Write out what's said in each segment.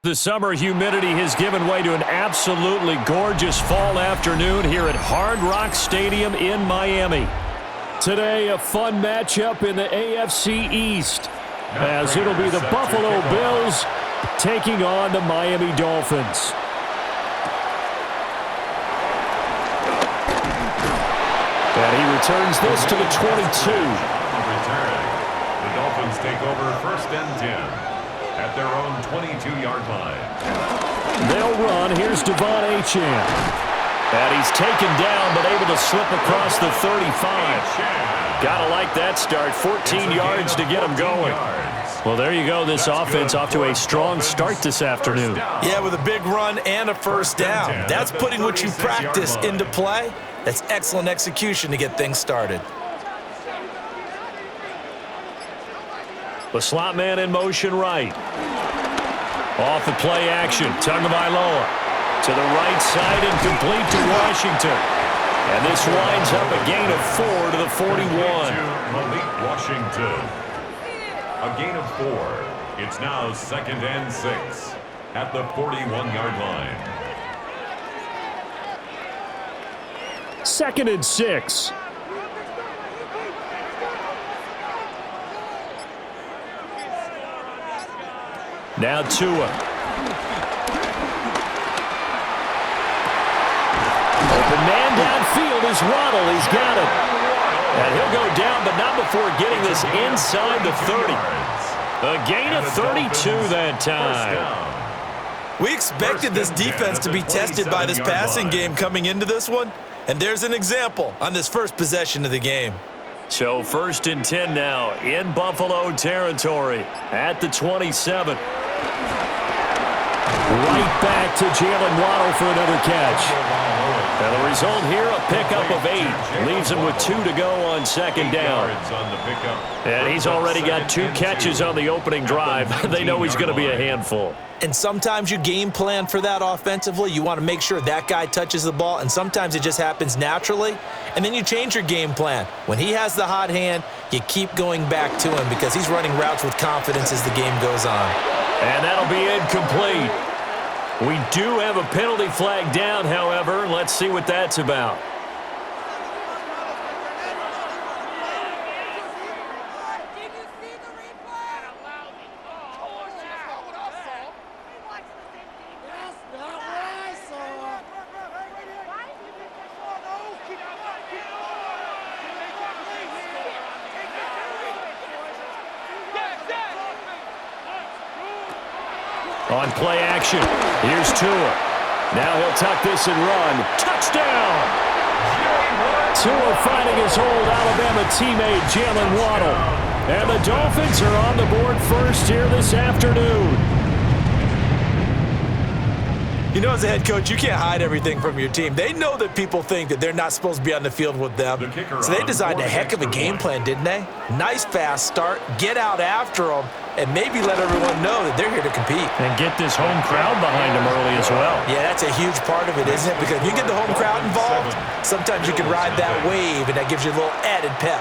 The summer humidity has given way to an absolutely gorgeous fall afternoon here at Hard Rock Stadium in Miami. Today, a fun matchup in the AFC East, as it'll be the Buffalo Bills taking on the Miami Dolphins. And he returns this to the 22. The Dolphins take over 1st and 10. At their own 22-yard line. They'll run. Here's Devon Achane. And he's taken down, but able to slip across the 35. Gotta like that start. 14 yards to get him going. Well, there you go. This offense off to a strong start this afternoon. Yeah, with a big run and a first down. That's putting what you practice into play. That's excellent execution to get things started. The slot man in motion right. Off the play action. Tagovailoa to the right side and complete to Washington. And this winds up a gain of 4 to the 41. Malik Washington. A gain of 4. It's now 2nd and 6 at the 41-yard line. 2nd and 6. Now Tua. Open man downfield is Waddle. He's got it. And he'll go down, but not before getting this inside the 30. A gain of 32 that time. We expected this defense to be tested by this passing game coming into this one. And there's an example on this first possession of the game. So 1st and 10 now in Buffalo territory at the 27. Right back to Jalen Waddle for another catch. And the result here, a pickup of 8. Leaves him with 2 to go on 2nd down. And he's already got 2 catches on the opening drive. They know he's going to be a handful. And sometimes you game plan for that offensively. You want to make sure that guy touches the ball, and sometimes it just happens naturally. And then you change your game plan. When he has the hot hand, you keep going back to him because he's running routes with confidence as the game goes on. And that'll be incomplete. We do have a penalty flag down, however. Let's see what that's about. On play action, here's Tua. Now he'll tuck this and run. Touchdown! Tua finding his old Alabama teammate, Jalen Waddle. And the Dolphins are on the board first here this afternoon. You know, as a head coach, you can't hide everything from your team. They know that people think that they're not supposed to be on the field with them. So they designed a heck of a game plan, didn't they? Nice fast start, get out after them, and maybe let everyone know that they're here to compete. And get this home crowd behind them early as well. Yeah, that's a huge part of it, isn't it? Because if you get the home crowd involved, sometimes you can ride that wave, and that gives you a little added pep.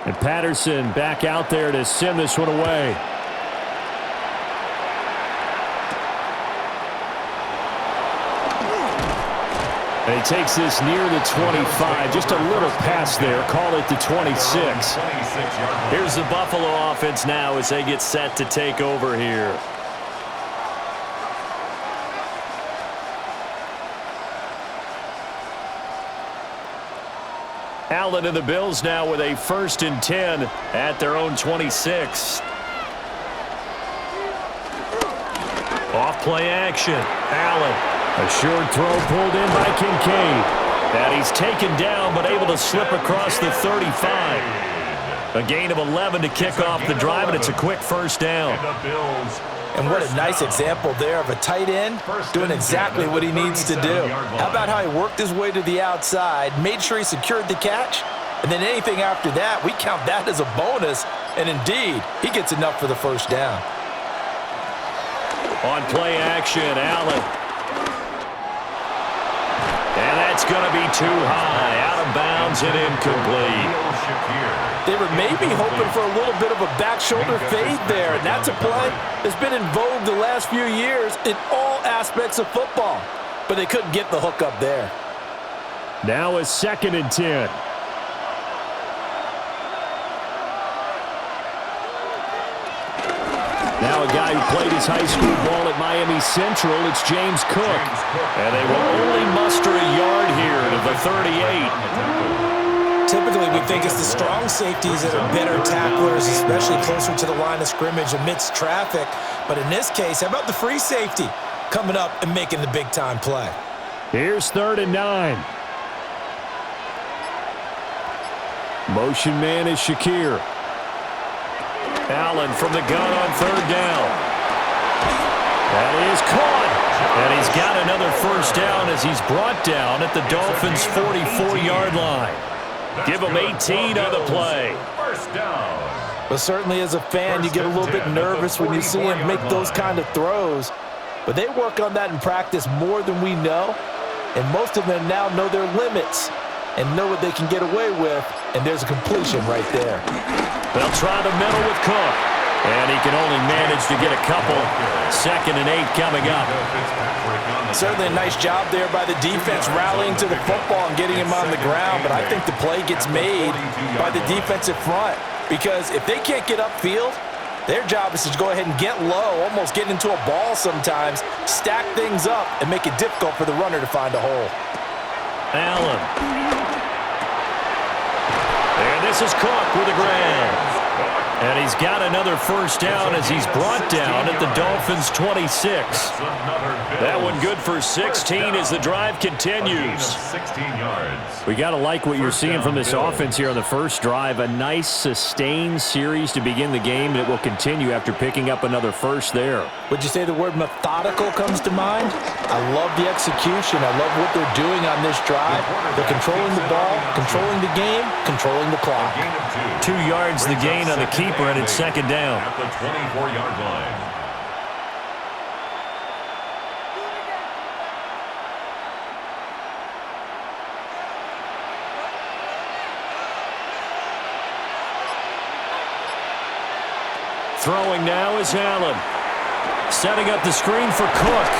And Patterson back out there to send this one away. And he takes this near the 25. Just a little pass there. Call it the 26. Here's the Buffalo offense now as they get set to take over here. Allen and the Bills now with a 1st and 10 at their own 26. Off play action. Allen. A short throw pulled in by Kincaid. And he's taken down but able to slip across the 35. A gain of 11 to kick off the drive, and it's a quick first down. And what a nice example there of a tight end doing exactly what he needs to do. How about how he worked his way to the outside, made sure he secured the catch, and then anything after that, we count that as a bonus. And indeed, he gets enough for the first down. On play action, Allen. And that's going to be too high. Out of bounds and incomplete. They were maybe hoping for a little bit of a back shoulder fade there, and that's a play that's been in vogue the last few years in all aspects of football. But they couldn't get the hook up there. Now a 2nd and 10. Now a guy who played his high school ball at Miami Central, it's James Cook. And they will only muster a yard here to the 38. Typically, we think it's the strong safeties that are better tacklers, especially closer to the line of scrimmage amidst traffic. But in this case, how about the free safety coming up and making the big-time play? Here's 3rd and 9. Motion man is Shakir. Allen from the gun on 3rd down. That is caught. And he's got another first down as he's brought down at the Dolphins' 44-yard line. Give him 18 on the play. First down. But certainly as a fan, you get a little bit nervous when you see him make those kind of throws. But they work on that in practice more than we know. And most of them now know their limits and know what they can get away with. And there's a completion right there. They'll try the middle with Cook. And he can only manage to get a couple. 2nd and 8 coming up. Certainly a nice job there by the defense rallying to the football and getting him on the ground. But I think the play gets made by the defensive front. Because if they can't get upfield, their job is to go ahead and get low, almost get into a ball sometimes, stack things up, and make it difficult for the runner to find a hole. Allen. And this is Cook with a grab. And he's got another first down as he's brought down at the Dolphins' 26. That one good for 16 as the drive continues. 16 yards. We got to like what you're seeing from this offense here on the first drive. A nice, sustained series to begin the game, and it will continue after picking up another first there. Would you say the word methodical comes to mind? I love the execution. I love what they're doing on this drive. They're controlling the ball, controlling the game, controlling the clock. 2 yards the gain on the keeper, and it's 2nd down. At the 24-yard line. Throwing now is Allen. Setting up the screen for Cook.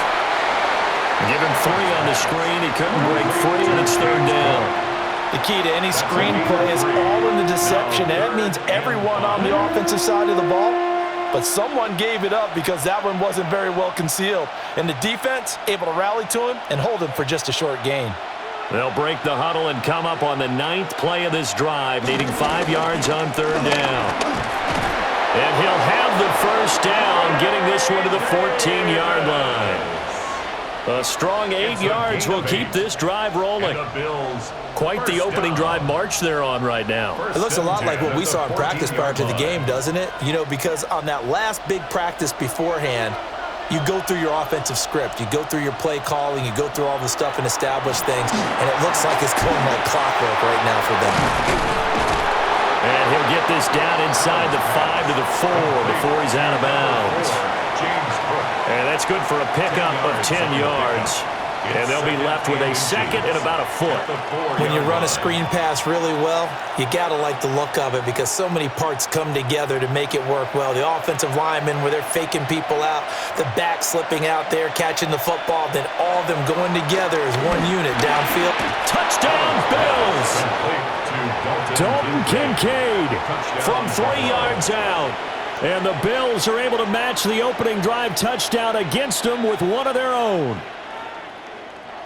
Give him 3 on the screen. He couldn't break free, and it's 3rd down. The key to any screen play is all in the deception. And that means everyone on the offensive side of the ball. But someone gave it up because that one wasn't very well concealed. And the defense able to rally to him and hold him for just a short gain. They'll break the huddle and come up on the 9th play of this drive, needing 5 yards on 3rd down. And he'll have the first down, getting this one to the 14-yard line. A strong 8 yards will keep this drive rolling. Quite the opening drive march they're on right now. It looks a lot like what we saw in practice prior to the game, doesn't it? You know, because on that last big practice beforehand, you go through your offensive script. You go through your play calling. You go through all the stuff and establish things. And it looks like it's going like clockwork right now for them. And he'll get this down inside the 5 to the 4 before he's out of bounds. And that's good for a pickup of 10 yards. And they'll be left with a 2nd and about a foot. When you run a screen pass really well, you got to like the look of it because so many parts come together to make it work well. The offensive linemen where they're faking people out, the back slipping out there, catching the football, then all of them going together as one unit downfield. Touchdown, Bills! Dalton Kincaid from 3 yards out. And the Bills are able to match the opening drive touchdown against them with one of their own.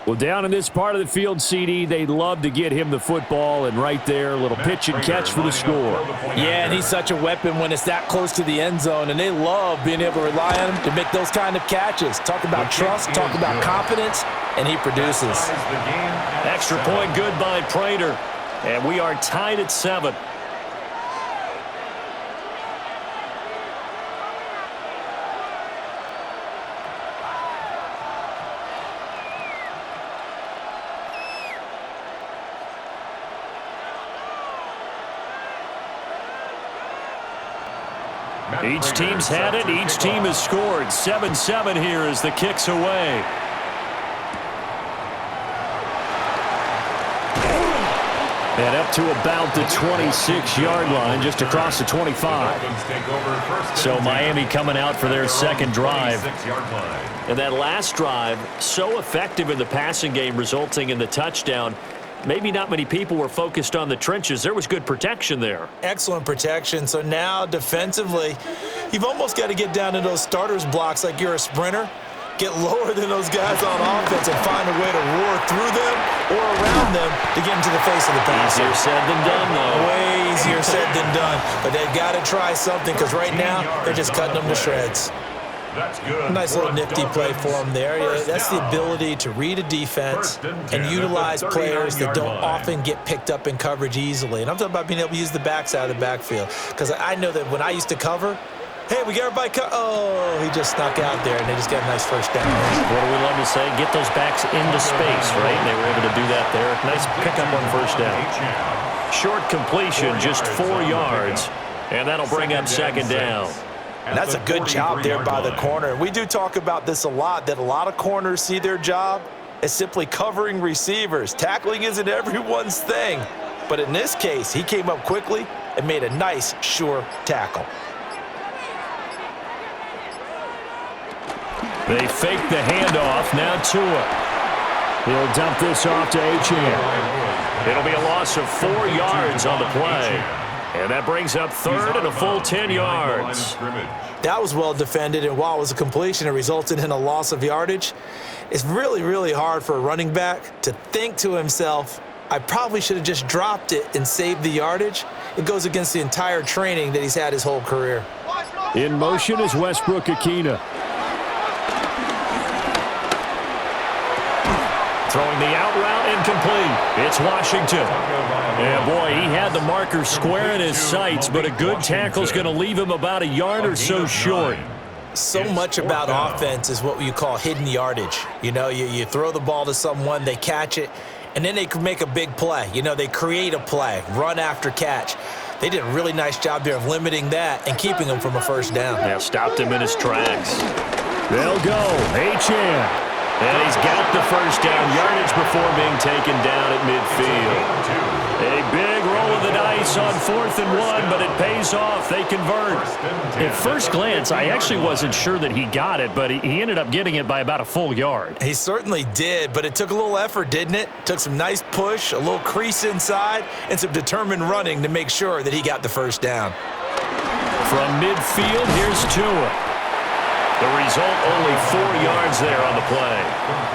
Well, down in this part of the field, CD, they love to get him the football, and right there, a little pitch and catch for the score. Yeah, and he's such a weapon when it's that close to the end zone, and they love being able to rely on him to make those kind of catches. Talk about trust, talk about confidence, and he produces. Extra point good by Prater, and we are tied at 7. Each team's had it. Each team has scored. 7-7 here as the kick's away. And up to about the 26-yard line, just across the 25. So Miami coming out for their second drive. And that last drive, so effective in the passing game, resulting in the touchdown. Maybe not many people were focused on the trenches. There was good protection there. Excellent protection. So now defensively, you've almost got to get down to those starters blocks like you're a sprinter. Get lower than those guys on offense and find a way to roar through them or around them to get into the face of the pass. Easier said than done, though. Way easier said than done. But they've got to try something because right now they're just cutting them to shreds. That's good. Nice little nifty play for them there. Yeah, that's the ability to read a defense and utilize players that don't often get picked up in coverage easily. And I'm talking about being able to use the backs out of the backfield. Because I know that when I used to cover, hey, we got everybody oh, he just snuck out there, and they just got a nice first down. What do we love to say? Get those backs into space, right? And they were able to do that there. Nice pickup on first down. Short completion, just 4 yards, and that'll bring up second down. And that's a good job there by the corner. And we do talk about this a lot, that a lot of corners see their job as simply covering receivers. Tackling isn't everyone's thing. But in this case, he came up quickly and made a nice, sure tackle. They fake the handoff. Now Tua. He'll dump this off to Achane. It'll be a loss of 4 yards on the play. And that brings up third and a full 10 yards. That was well defended, and while it was a completion, it resulted in a loss of yardage. It's really, really hard for a running back to think to himself, I probably should have just dropped it and saved the yardage. It goes against the entire training that he's had his whole career. In motion is Westbrook-Ikhine. Throwing the out route, incomplete. It's Washington. Yeah, boy, he had the marker square in his sights, but a good tackle's going to leave him about a yard or so short. So much about offense is what you call hidden yardage. You know, you throw the ball to someone, they catch it, and then they can make a big play. You know, they create a play, run after catch. They did a really nice job there of limiting that and keeping him from a first down. Yeah, stopped him in his tracks. They'll go. Achane. And he's got the first down yardage before being taken down at midfield. A big roll of the dice on 4th and 1, but it pays off. They convert. At first glance, I actually wasn't sure that he got it, but he ended up getting it by about a full yard. He certainly did, but it took a little effort, didn't it? Took some nice push, a little crease inside, and some determined running to make sure that he got the first down. From midfield, here's Tua. The result, only 4 yards there on the play.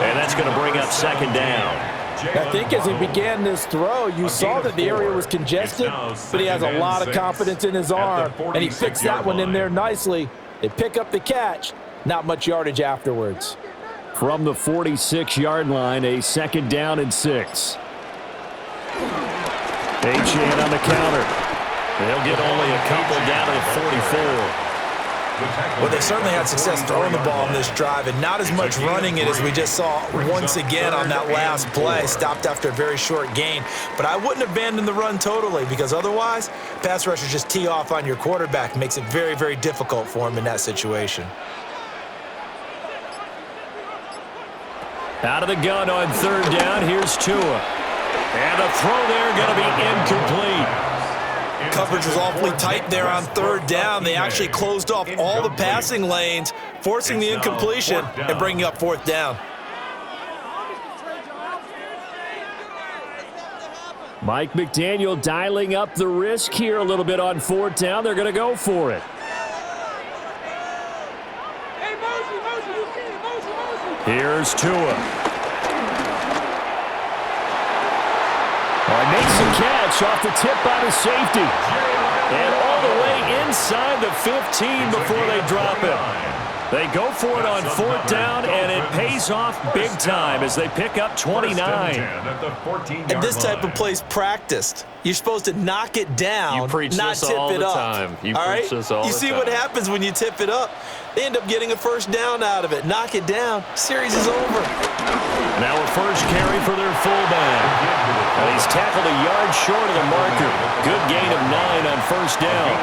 And that's going to bring up second down. I think as he began this throw, you saw that the area was congested, but he has a lot of confidence in his arm, and he fixed that one in there nicely. They pick up the catch, not much yardage afterwards. From the 46-yard line, a second down and 6. Achane on the counter. They'll get only a couple down to the 44. Well, they certainly had success throwing the ball on this drive, and not as much running it as we just saw once again on that last play. Stopped after a very short gain. But I wouldn't abandon the run totally, because otherwise, pass rushers just tee off on your quarterback. Makes it very, very difficult for him in that situation. Out of the gun on third down, here's Tua. And the throw there going to be incomplete. Coverage was awfully tight there on third down. They actually closed off all the passing lanes, forcing the incompletion and bringing up 4th down. Mike McDaniel dialing up the risk here a little bit on 4th down. They're going to go for it. Here's Tua. Makes the catch off the tip by the safety. And all the way inside the 15 before they drop him. They go for it on 4th down, and it pays off big time as they pick up 29. And this type of play is practiced. You're supposed to knock it down, not tip it up. All right? You see what happens when you tip it up? They end up getting a first down out of it. Knock it down, series is over. Now a first carry for their fullback. And he's tackled a yard short of the marker. Good gain of 9 on first down.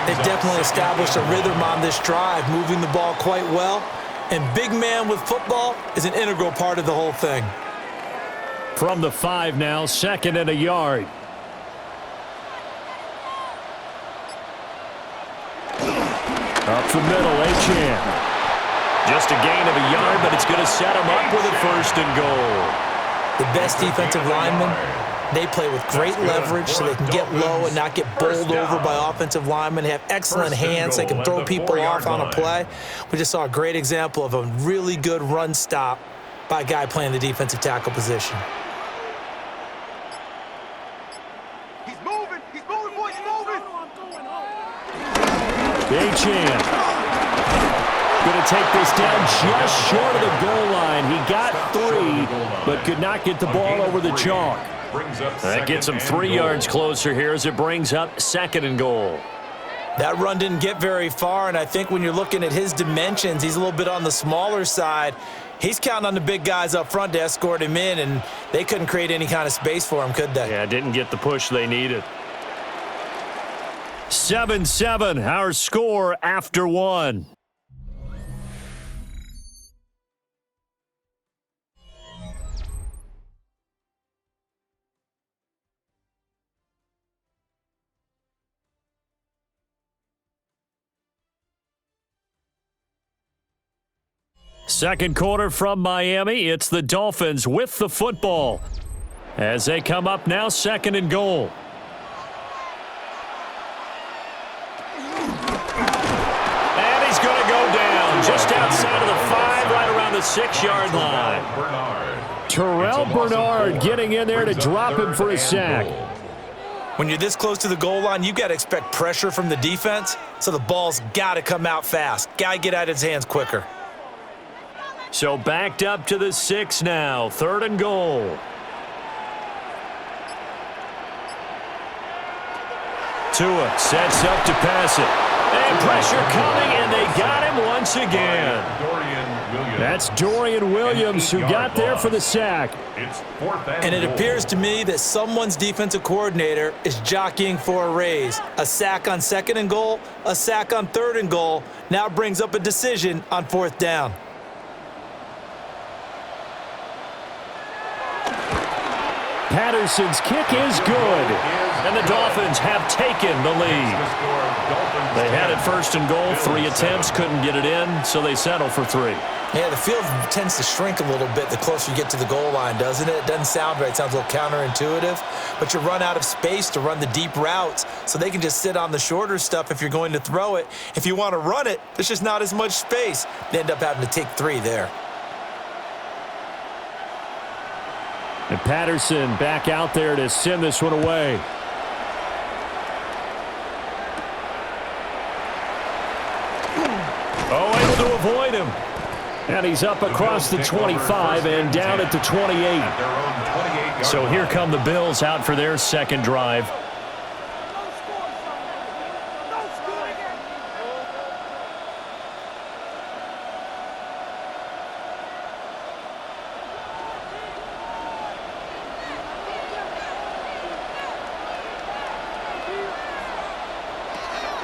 They've definitely established a rhythm on this drive, moving the ball quite well. And big man with football is an integral part of the whole thing. From the 5 now, 2nd and a yard. Up the middle, Achane. Just a gain of a yard, but it's going to set him up with a 1st and goal. The best defensive linemen, they play with great leverage so they can get low and not get bowled over by offensive linemen. They have excellent hands. They can throw people off on a play. We just saw a great example of a really good run stop by a guy playing the defensive tackle position. He's moving, boys, he's moving. Achane. Going to take this down just short of the goal line. He got 3, but could not get the ball over the chalk. That gets him 3 yards closer here as it brings up 2nd and goal. That run didn't get very far, and I think when you're looking at his dimensions, he's a little bit on the smaller side. He's counting on the big guys up front to escort him in, and they couldn't create any kind of space for him, could they? Yeah, didn't get the push they needed. 7-7, our score after 1. Second quarter from Miami. It's the Dolphins with the football as they come up now, 2nd and goal. And he's going to go down just outside of the 5, right around the 6-yard line. Terrell Bernard getting in there to drop him for a sack. When you're this close to the goal line, you've got to expect pressure from the defense, so the ball's got to come out fast. Got to get out of his hands quicker. So backed up to the 6 now, 3rd and goal. Tua sets up to pass it. And pressure coming, and they got him once again. That's Dorian Williams who got there for the sack. And it appears to me that someone's defensive coordinator is jockeying for a raise. A sack on 2nd and goal, a sack on 3rd and goal, now brings up a decision on 4th down. Patterson's kick is good, and the Dolphins have taken the lead. They had it 1st and goal, 3 attempts, couldn't get it in, so they settle for 3. Yeah, the field tends to shrink a little bit the closer you get to the goal line, doesn't it? It doesn't sound right. It sounds a little counterintuitive, but you run out of space to run the deep routes, so they can just sit on the shorter stuff if you're going to throw it. If you want to run it, there's just not as much space. They end up having to take 3 there. And Patterson back out there to send this one away. Oh, able to avoid him. And he's up across the 25 and down at the 28. So here come the Bills out for their 2nd drive.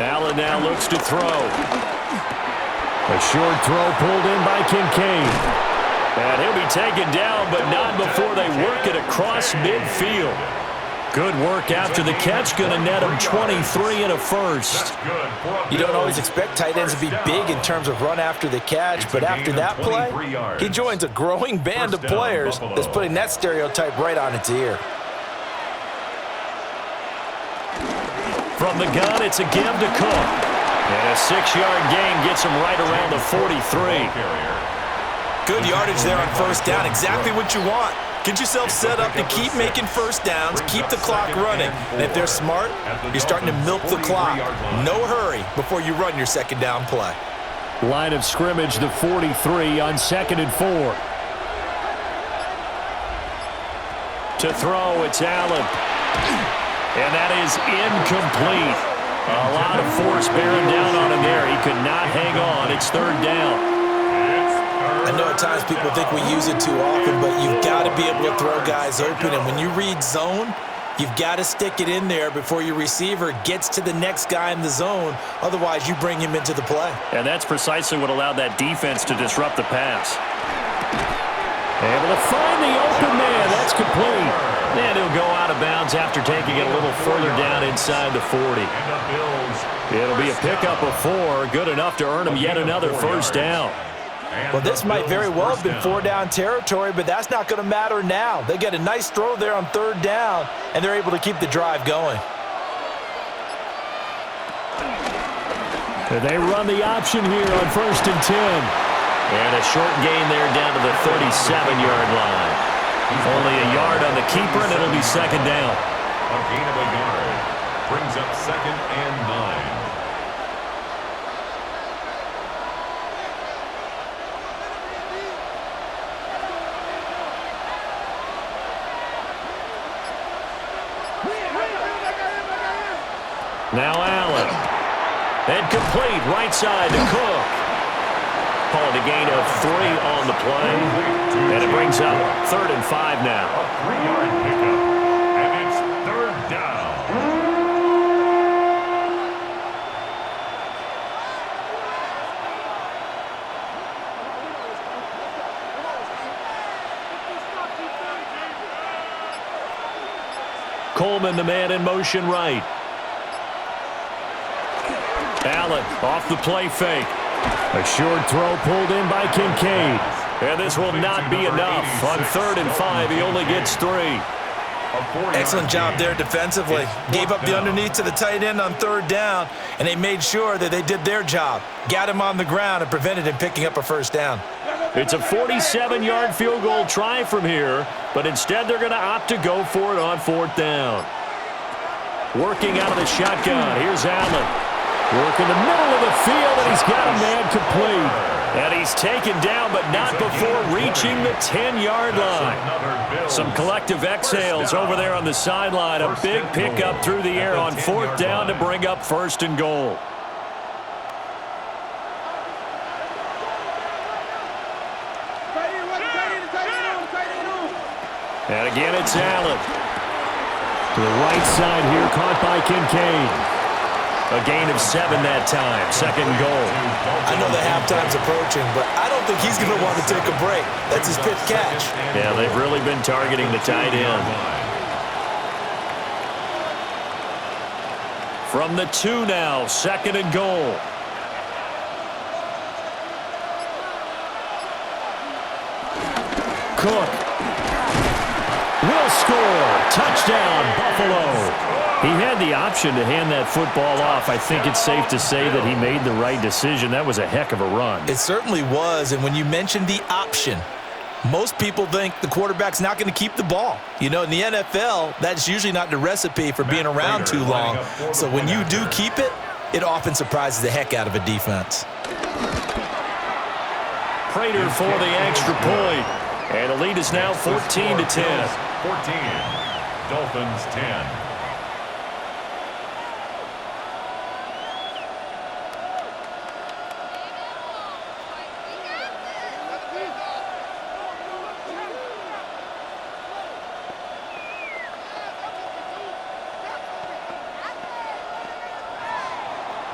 Allen now looks to throw. A short throw pulled in by Kincaid. And he'll be taken down, but not before they work it across midfield. Good work after the catch, going to net him 23 and a 1st. You don't always expect tight ends to be big in terms of run after the catch, but after that play, he joins a growing band of players that's putting that stereotype right on its ear. From the gun, it's a give to Cook. And a 6-yard gain gets him right around the 43. Good yardage there on 1st down. Exactly what you want. Get yourself set up to keep making 1st downs, keep the clock running. And if they're smart, you're starting to milk the clock. No hurry before you run your 2nd down play. Line of scrimmage, the 43 on 2nd and 4. To throw, it's Allen. And that is incomplete. A lot of force bearing down on him there. He could not hang on. It's 3rd down. I know at times people think we use it too often, but you've got to be able to throw guys open. And when you read zone, You've got to stick it in there before your receiver gets to the next guy in the zone. Otherwise, you bring him into the play. And that's precisely what allowed that defense to disrupt the pass. Able to find the open man. That's complete. And he'll go out of bounds after taking it a little further down inside the 40. It'll be a pickup of 4. Good enough to earn him yet another first down. Well, this might very well have been 4-down territory, but that's not going to matter now. They get a nice throw there on 3rd down, and they're able to keep the drive going. They run the option here on 1st and 10. And a short gain there down to the 37-yard line. Only a yard on the keeper, and it'll be 2nd down. A gain of a yard brings up 2nd and 9. Now Allen. And complete right side to Cook. Call it a gain of 3 on the play. And it brings up 3rd and 5 now. A 3-yard pickup. And it's 3rd down. Coleman, the man in motion right. Allen off the play fake. A short throw pulled in by Kincaid. And this will not be enough. On 3rd and 5, he only gets 3. Excellent job there defensively. Gave up the underneath to the tight end on 3rd down, and they made sure that they did their job. Got him on the ground and prevented him picking up a first down. It's a 47-yard field goal try from here, but instead they're going to opt to go for it on 4th down. Working out of the shotgun. Here's Allen. Working the middle of the field, and he's got a man complete. And he's taken down, but not before reaching the 10-yard line. Some collective exhales over there on the sideline. A big pickup through the air on 4th down to bring up 1st and goal. And again, it's Allen. To the right side here, caught by Kincaid. A gain of 7 that time, 2nd and goal. I know the halftime's approaching, but I don't think he's going to want to take a break. That's his 5th catch. Yeah, they've really been targeting the tight end. From the 2 now, 2nd and goal. Cook will score. Touchdown, Buffalo. He had the option to hand that football off. I think it's safe to say that he made the right decision. That was a heck of a run. It certainly was, and when you mentioned the option, most people think the quarterback's not going to keep the ball. You know, in the NFL, that's usually not the recipe for being around too long. So when you do keep it, it often surprises the heck out of a defense. Prater for the extra point. And the lead is now 14-10. 14. Dolphins 10.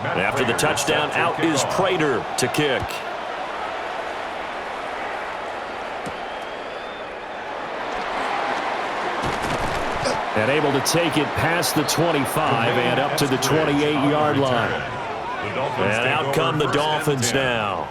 And after the touchdown, out is Prater to kick. And able to take it past the 25 and up to the 28-yard line. And out come the Dolphins now.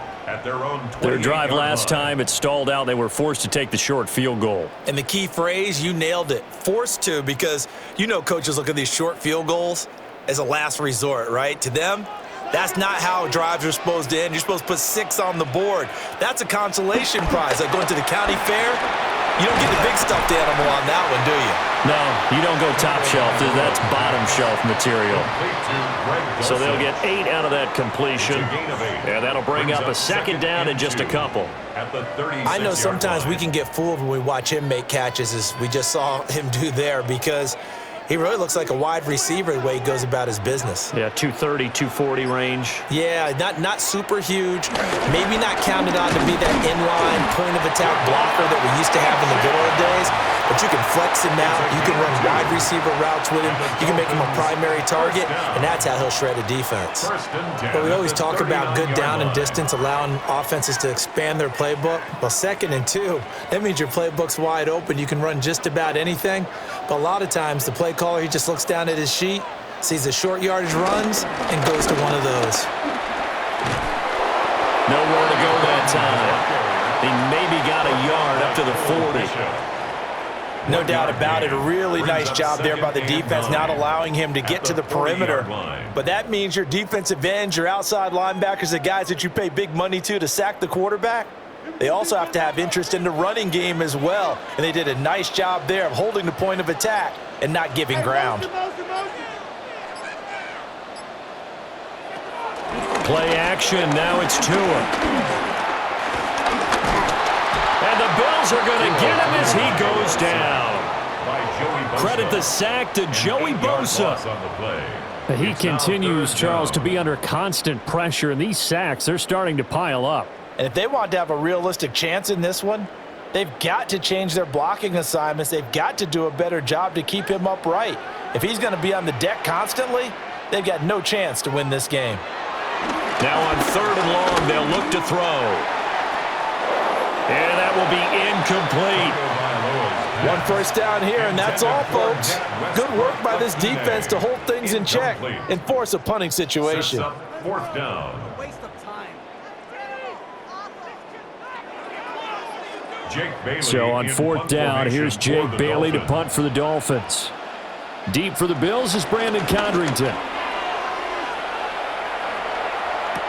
Their drive last time, it stalled out. They were forced to take the short field goal. And the key phrase, you nailed it, forced to, because you know coaches look at these short field goals as a last resort, right? To them, that's not how drives are supposed to end. You're supposed to put 6 on the board. That's a consolation prize. Like going to the county fair, you don't get the big stuffed animal on that one, do you? No, you don't go top shelf. That's bottom shelf material. So they'll get 8 out of that completion. And that'll bring up a 2nd down and just a couple. I know sometimes we can get fooled when we watch him make catches, as we just saw him do there, because He really looks like a wide receiver the way he goes about his business. Yeah, 230, 240 range. Yeah, not super huge. Maybe not counted on to be that inline point of attack blocker that we used to have in the good old days. But you can flex him out. You can run wide receiver routes with him. You can make him a primary target, and that's how he'll shred a defense. But we always talk about good down and distance, allowing offenses to expand their playbook. Well, 2nd and 2, that means your playbook's wide open. You can run just about anything. But a lot of times, the play caller, he just looks down at his sheet, sees the short yardage runs, and goes to one of those. Nowhere to go that time. He maybe got a yard up to the 40. No doubt about it. A really nice job there by the defense, not allowing him to get to the perimeter. But that means your defensive ends, your outside linebackers, the guys that you pay big money to sack the quarterback, they also have to have interest in the running game as well. And they did a nice job there of holding the point of attack and not giving ground. Play action. Now it's Tua. And the Bills are going to get him as he goes down. Credit the sack to Joey Bosa. He continues, Charles, to be under constant pressure, and these sacks, they're starting to pile up. And if they want to have a realistic chance in this one, they've got to change their blocking assignments. They've got to do a better job to keep him upright. If he's going to be on the deck constantly, they've got no chance to win this game. Now on 3rd and long, they'll look to throw. And that will be incomplete. 1 first down here, and that's all, folks. Good work by this defense to hold things in check and force a punting situation. 4th down. So on 4th down, here's Jake Bailey to punt for the Dolphins. Deep for the Bills is Brandon Condrington.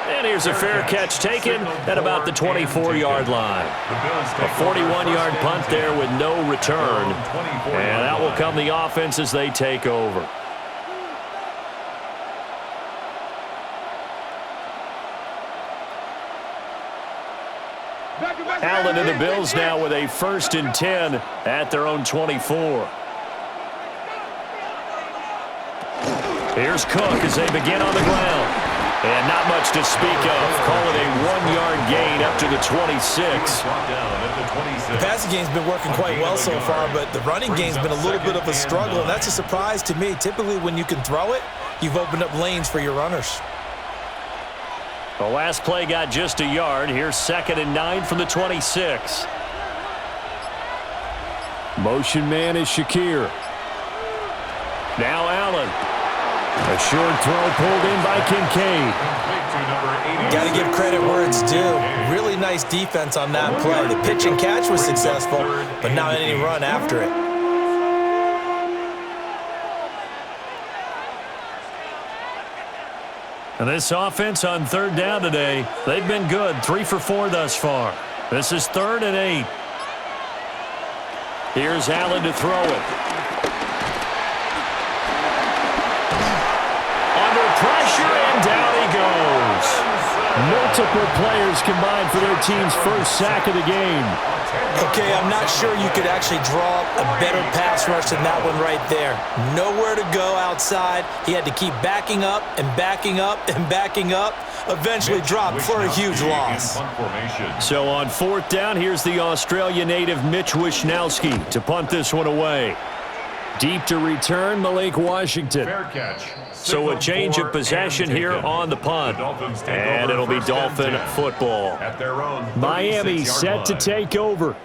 And here's a fair catch taken at about the 24-yard line. A 41-yard punt there with no return. And out will come the offense as they take over. Allen and the Bills now with a 1st and 10 at their own 24. Here's Cook as they begin on the ground. And not much to speak of. Call it a 1-yard gain up to the 26. The passing game's been working quite well so far, but the running game's been a little bit of a struggle, and that's a surprise to me. Typically, when you can throw it, you've opened up lanes for your runners. The last play got just a yard. Here's 2nd and 9 from the 26. Motion man is Shakir. Now Allen. A short throw pulled in by Kincaid. Got to give credit where it's due. Really nice defense on that play. The pitch and catch was successful, but not any run after it. And this offense on 3rd down today, they've been good. 3 for 4 thus far. This is 3rd and 8. Here's Allen to throw it. Pressure, and down he goes. Multiple players combined for their team's first sack of the game. Okay, I'm not sure you could actually draw up a better pass rush than that one right there. Nowhere to go outside. He had to keep backing up and backing up and backing up. Eventually dropped for a huge loss. So on 4th down, here's the Australia native Mitch Wishnowsky to punt this one away. Deep to return, Malik Washington. Fair catch. So a change of possession here on the punt. And it'll be Dolphin football. Miami set to take over.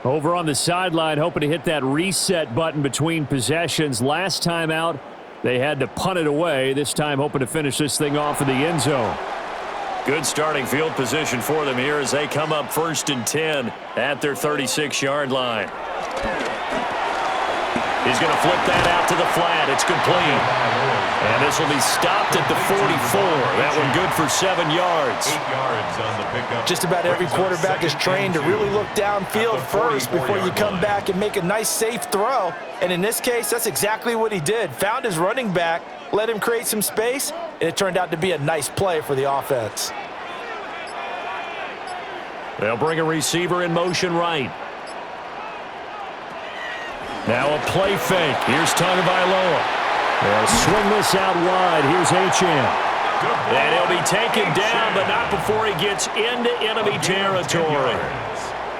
Over on the sideline, hoping to hit that reset button between possessions. Last time out, they had to punt it away. This time hoping to finish this thing off in the end zone. Good starting field position for them here as they come up 1st and 10 at their 36-yard line. He's going to flip that out to the flat. It's complete. And this will be stopped at the 44. That one good for 7 yards. 8 yards on the pickup. Just about every quarterback is trained to really look downfield first before you come back and make a nice, safe throw. And in this case, that's exactly what he did. Found his running back, let him create some space, and it turned out to be a nice play for the offense. They'll bring a receiver in motion right. Now a play fake. Here's Tagovailoa. They'll swing this out wide. Here's H.M. And he'll be taken down, but not before he gets into enemy territory.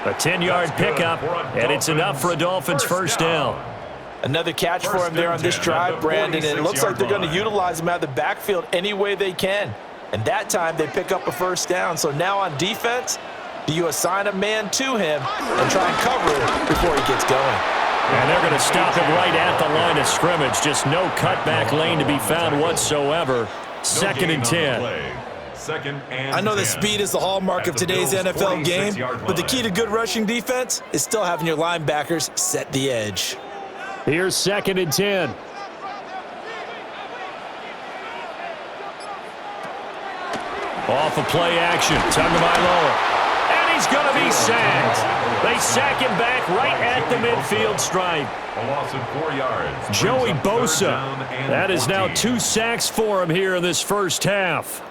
A 10-yard pickup, and it's enough for a Dolphins first down. Another catch for him there on this drive, Brandon, and it looks like they're going to utilize him out of the backfield any way they can. And that time they pick up a first down. So now on defense, do you assign a man to him and try and cover it before he gets going? And they're going to stop him right at the line of scrimmage. Just no cutback lane to be found whatsoever. Second and 10. I know that speed is the hallmark of today's NFL game, but the key to good rushing defense is still having your linebackers set the edge. Here's second and 10. Off of play action. Tagovailoa. And he's going to be sacked. They sack him back right at the midfield stripe. A loss of 4 yards. Joey Bosa. That is now 2 sacks for him here in this first half.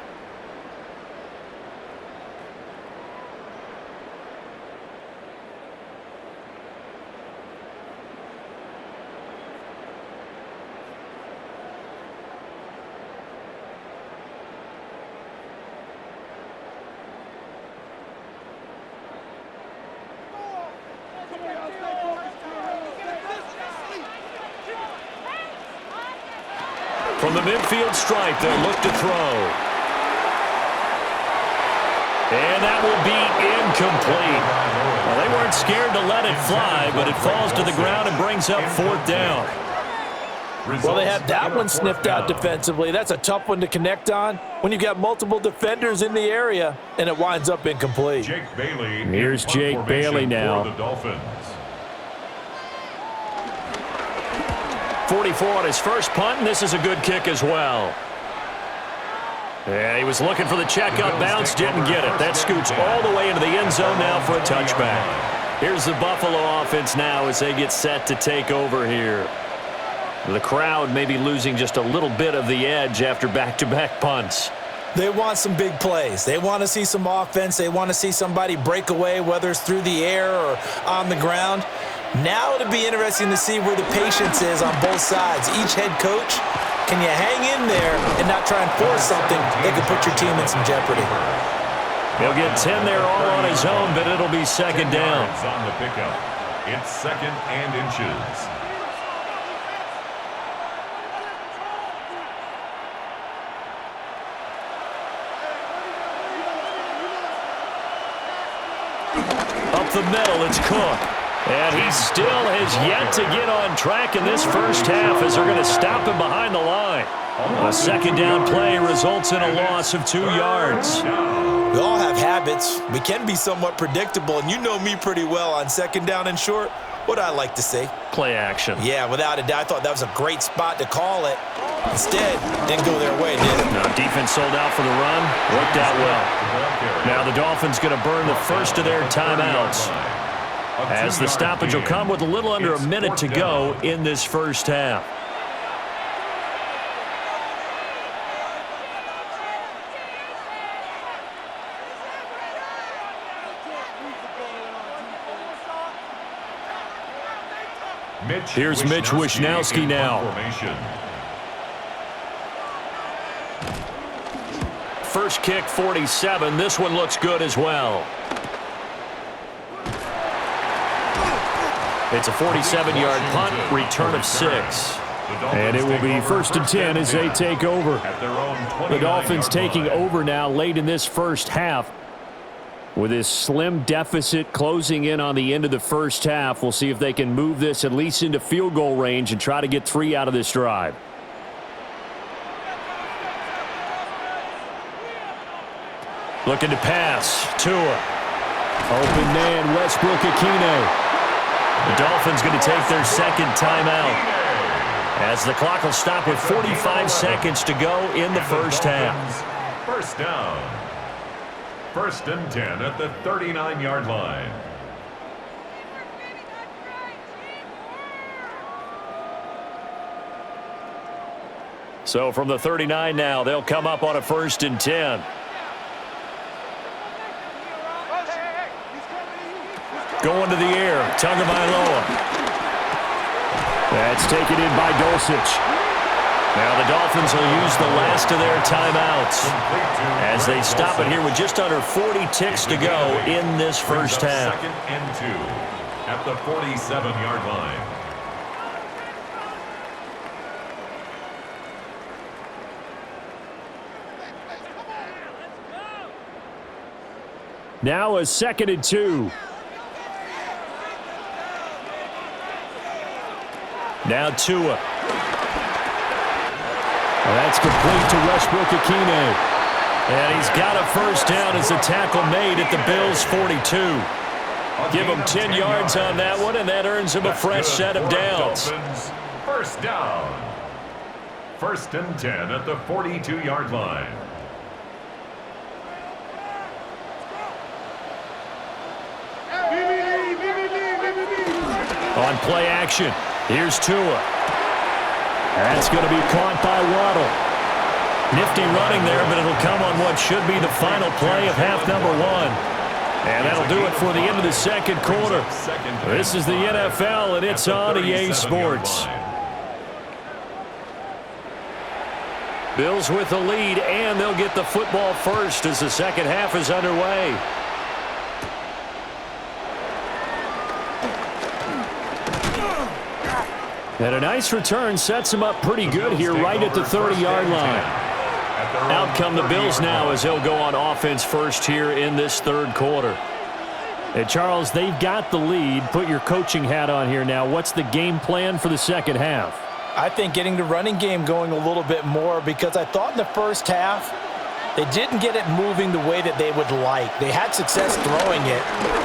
From the midfield stripe, they'll look to throw. And that will be incomplete. Well, they weren't scared to let it fly, but it falls to the ground and brings up fourth down. Well, they had that one sniffed out defensively. That's a tough one to connect on when you've got multiple defenders in the area, and it winds up incomplete. Jake Bailey. Here's Jake Bailey now. For the Dolphins. 44 on his first punt, and this is a good kick as well. Yeah, he was looking for the check-up bounce, didn't get it. That scoots all the way into the end zone now for a touchback. Here's the Buffalo offense now as they get set to take over here. The crowd may be losing just a little bit of the edge after back-to-back punts. They want some big plays. They want to see some offense. They want to see somebody break away, whether it's through the air or on the ground. Now it'll be interesting to see where the patience is on both sides. Each head coach, can you hang in there and not try and force something that could put your team in some jeopardy? He'll get 10 there all on his own, but it'll be second down. On the pickup. It's second and inches. Up the middle, it's Cook. And he still has yet to get on track in this first half as they're going to stop him behind the line. A second down play results in a loss of 2 yards. We all have habits. We can be somewhat predictable, and you know me pretty well on second down and short. What I like to see. Play action. Yeah, without a doubt. I thought that was a great spot to call it. Instead, didn't go their way, did it? No, defense sold out for the run. Worked out well. Now the Dolphins going to burn the first of their timeouts, as the stoppage will come with a little under a minute to go in this first half. Here's Mitch Wishnowsky now. First kick, 47. This one looks good as well. It's a 47-yard punt, return of 6. And it will be first and 10 as they take over. The Dolphins taking over now late in this first half. With this slim deficit closing in on the end of the first half, we'll see if they can move this at least into field goal range and try to get 3 out of this drive. Looking to pass. Tua. Open man, Westbrook-Ikhine. The Dolphins going to take their second timeout, as the clock will stop with 45 seconds to go in the first half. First down. First and 10 at the 39-yard line. So from the 39 now, they'll come up on a first and 10. Going to the air, Tagovailoa. That's taken in by Dulcich. Now the Dolphins will use the last of their timeouts as they stop it here with just under 40 ticks to go in this first half. 2nd and 2 at the 47-yard line. Now a 2nd and 2. Now Tua. That's complete to Westbrook-Ikhine. And he's got a first down as the tackle made at the Bills' 42. Give him 10 yards on that one, and that earns him a fresh set of downs. Dolphins, first down. 1st and 10 at the 42-yard line. On play action, here's Tua. That's going to be caught by Waddle. Nifty running there, but it'll come on what should be the final play of half number 1. And that'll do it for the end of the second quarter. This is the NFL, and it's on EA Sports. Bills with the lead, and they'll get the football first as the second half is underway. And a nice return sets him up pretty good here right at the 30-yard line. Out come the Bills now as they'll go on offense first here in this third quarter. And Charles, they've got the lead. Put your coaching hat on here now. What's the game plan for the second half? I think getting the running game going a little bit more, because I thought in the first half they didn't get it moving the way that they would like. They had success throwing it,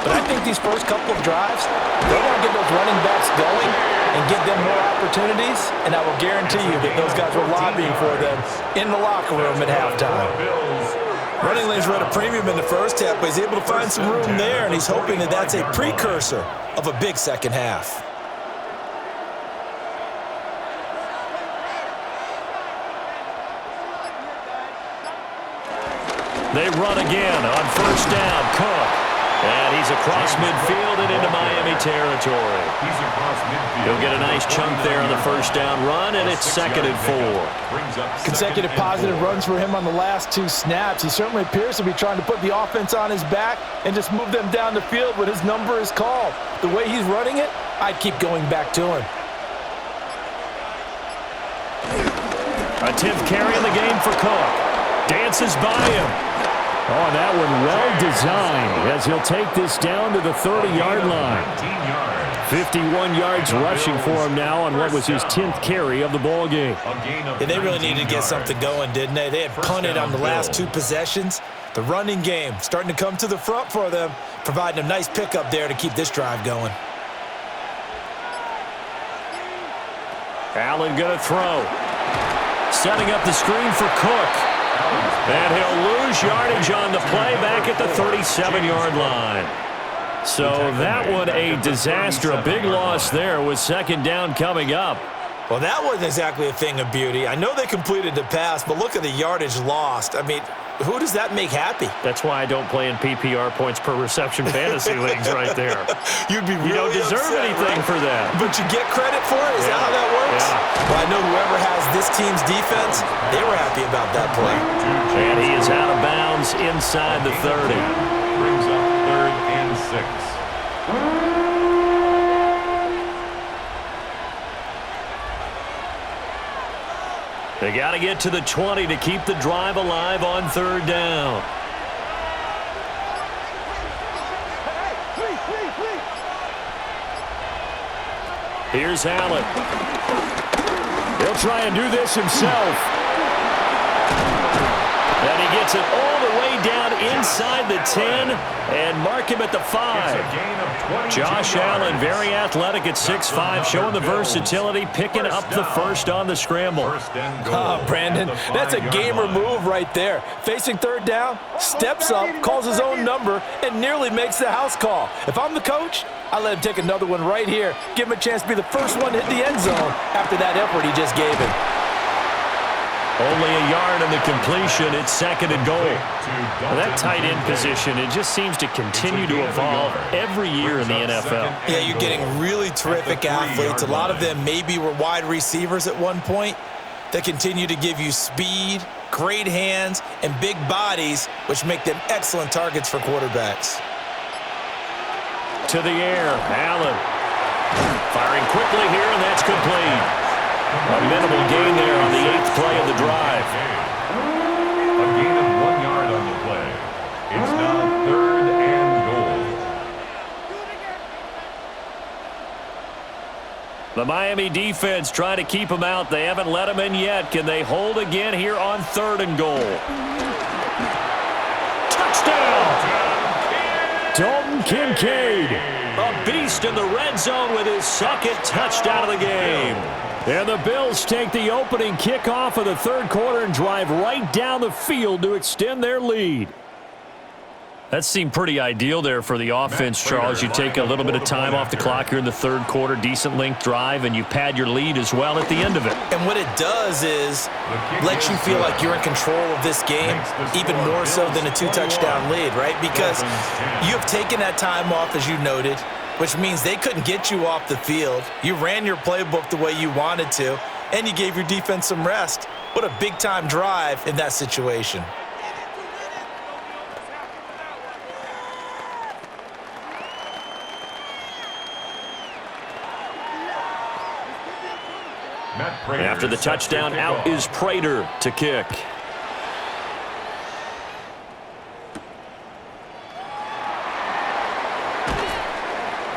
but I think these first couple of drives, they want to get those running backs going and give them more opportunities, and I will guarantee you that those guys were lobbying for them in the locker room at halftime. Running lanes were at a premium in the first half, but he's able to find some room there, and he's hoping that that's a precursor of a big second half. They run again on first down. Cook. And he's across midfield and into Miami territory. He'll get a nice chunk there on the first down run, and it's 2nd and 4. Consecutive positive runs for him on the last 2 snaps. He certainly appears to be trying to put the offense on his back and just move them down the field when his number is called. The way he's running it, I'd keep going back to him. A 10th carry in the game for Cook. Dances by him. Oh, that one well designed as he'll take this down to the 30-yard line. 51 yards rushing for him now on what was his 10th carry of the ball game. Yeah, they really needed to get something going, didn't they? They had punted on the last 2 possessions. The running game starting to come to the front for them, providing a nice pickup there to keep this drive going. Allen going to throw. Setting up the screen for Cook. And he'll lose yardage on the play back at the 37-yard line. So that one a disaster, a big loss there with 2nd down coming up. Well, that wasn't exactly a thing of beauty. I know they completed the pass, but look at the yardage lost. I mean, who does that make happy? That's why I don't play in PPR points per reception fantasy leagues right there. You'd be really You don't deserve upset, anything right? for that. But you get credit for it? Is that how that works? Yeah. Well, I know whoever has this team's defense, they were happy about that play. And he is out of bounds inside the 30. Brings up 3rd and 6. They got to get to the 20 to keep the drive alive on 3rd down. Here's Allen. He'll try and do this himself. And he gets it all the way down inside the 10 and mark him at the 5. Josh Allen, very athletic at 6'5", showing the versatility, picking up the first on the scramble. Brandon, that's a gamer move right there. Facing 3rd down, steps up, calls his own number, and nearly makes the house call. If I'm the coach, I let him take another one right here. Give him a chance to be the first one to hit the end zone after that effort he just gave him. Only a yard in the completion. It's second and goal. Well, that tight end position, it just seems to continue to evolve every year in the NFL. Yeah, you're getting really terrific athletes. A lot of them maybe were wide receivers at one point that continue to give you speed, great hands, and big bodies, which make them excellent targets for quarterbacks. To the air, Allen. Firing quickly here, and that's complete. A minimal gain there on the 8th play of the drive. A gain of 1 yard on the play. It's now third and goal. The Miami defense trying to keep them out. They haven't let them in yet. Can they hold again here on third and goal? Touchdown! Dalton Kincaid, a beast in the red zone with his second touchdown of the game. And the Bills take the opening kickoff of the third quarter and drive right down the field to extend their lead. That seemed pretty ideal there for the offense, Charles. You take a little bit of time off the clock here in the third quarter, decent length drive, and you pad your lead as well at the end of it. And what it does is let you feel like you're in control of this game, even more so than a 2-touchdown lead, right? Because you have taken that time off, as you noted, which means they couldn't get you off the field. You ran your playbook the way you wanted to, and you gave your defense some rest. What a big-time drive in that situation. After the touchdown, out is Prater to kick.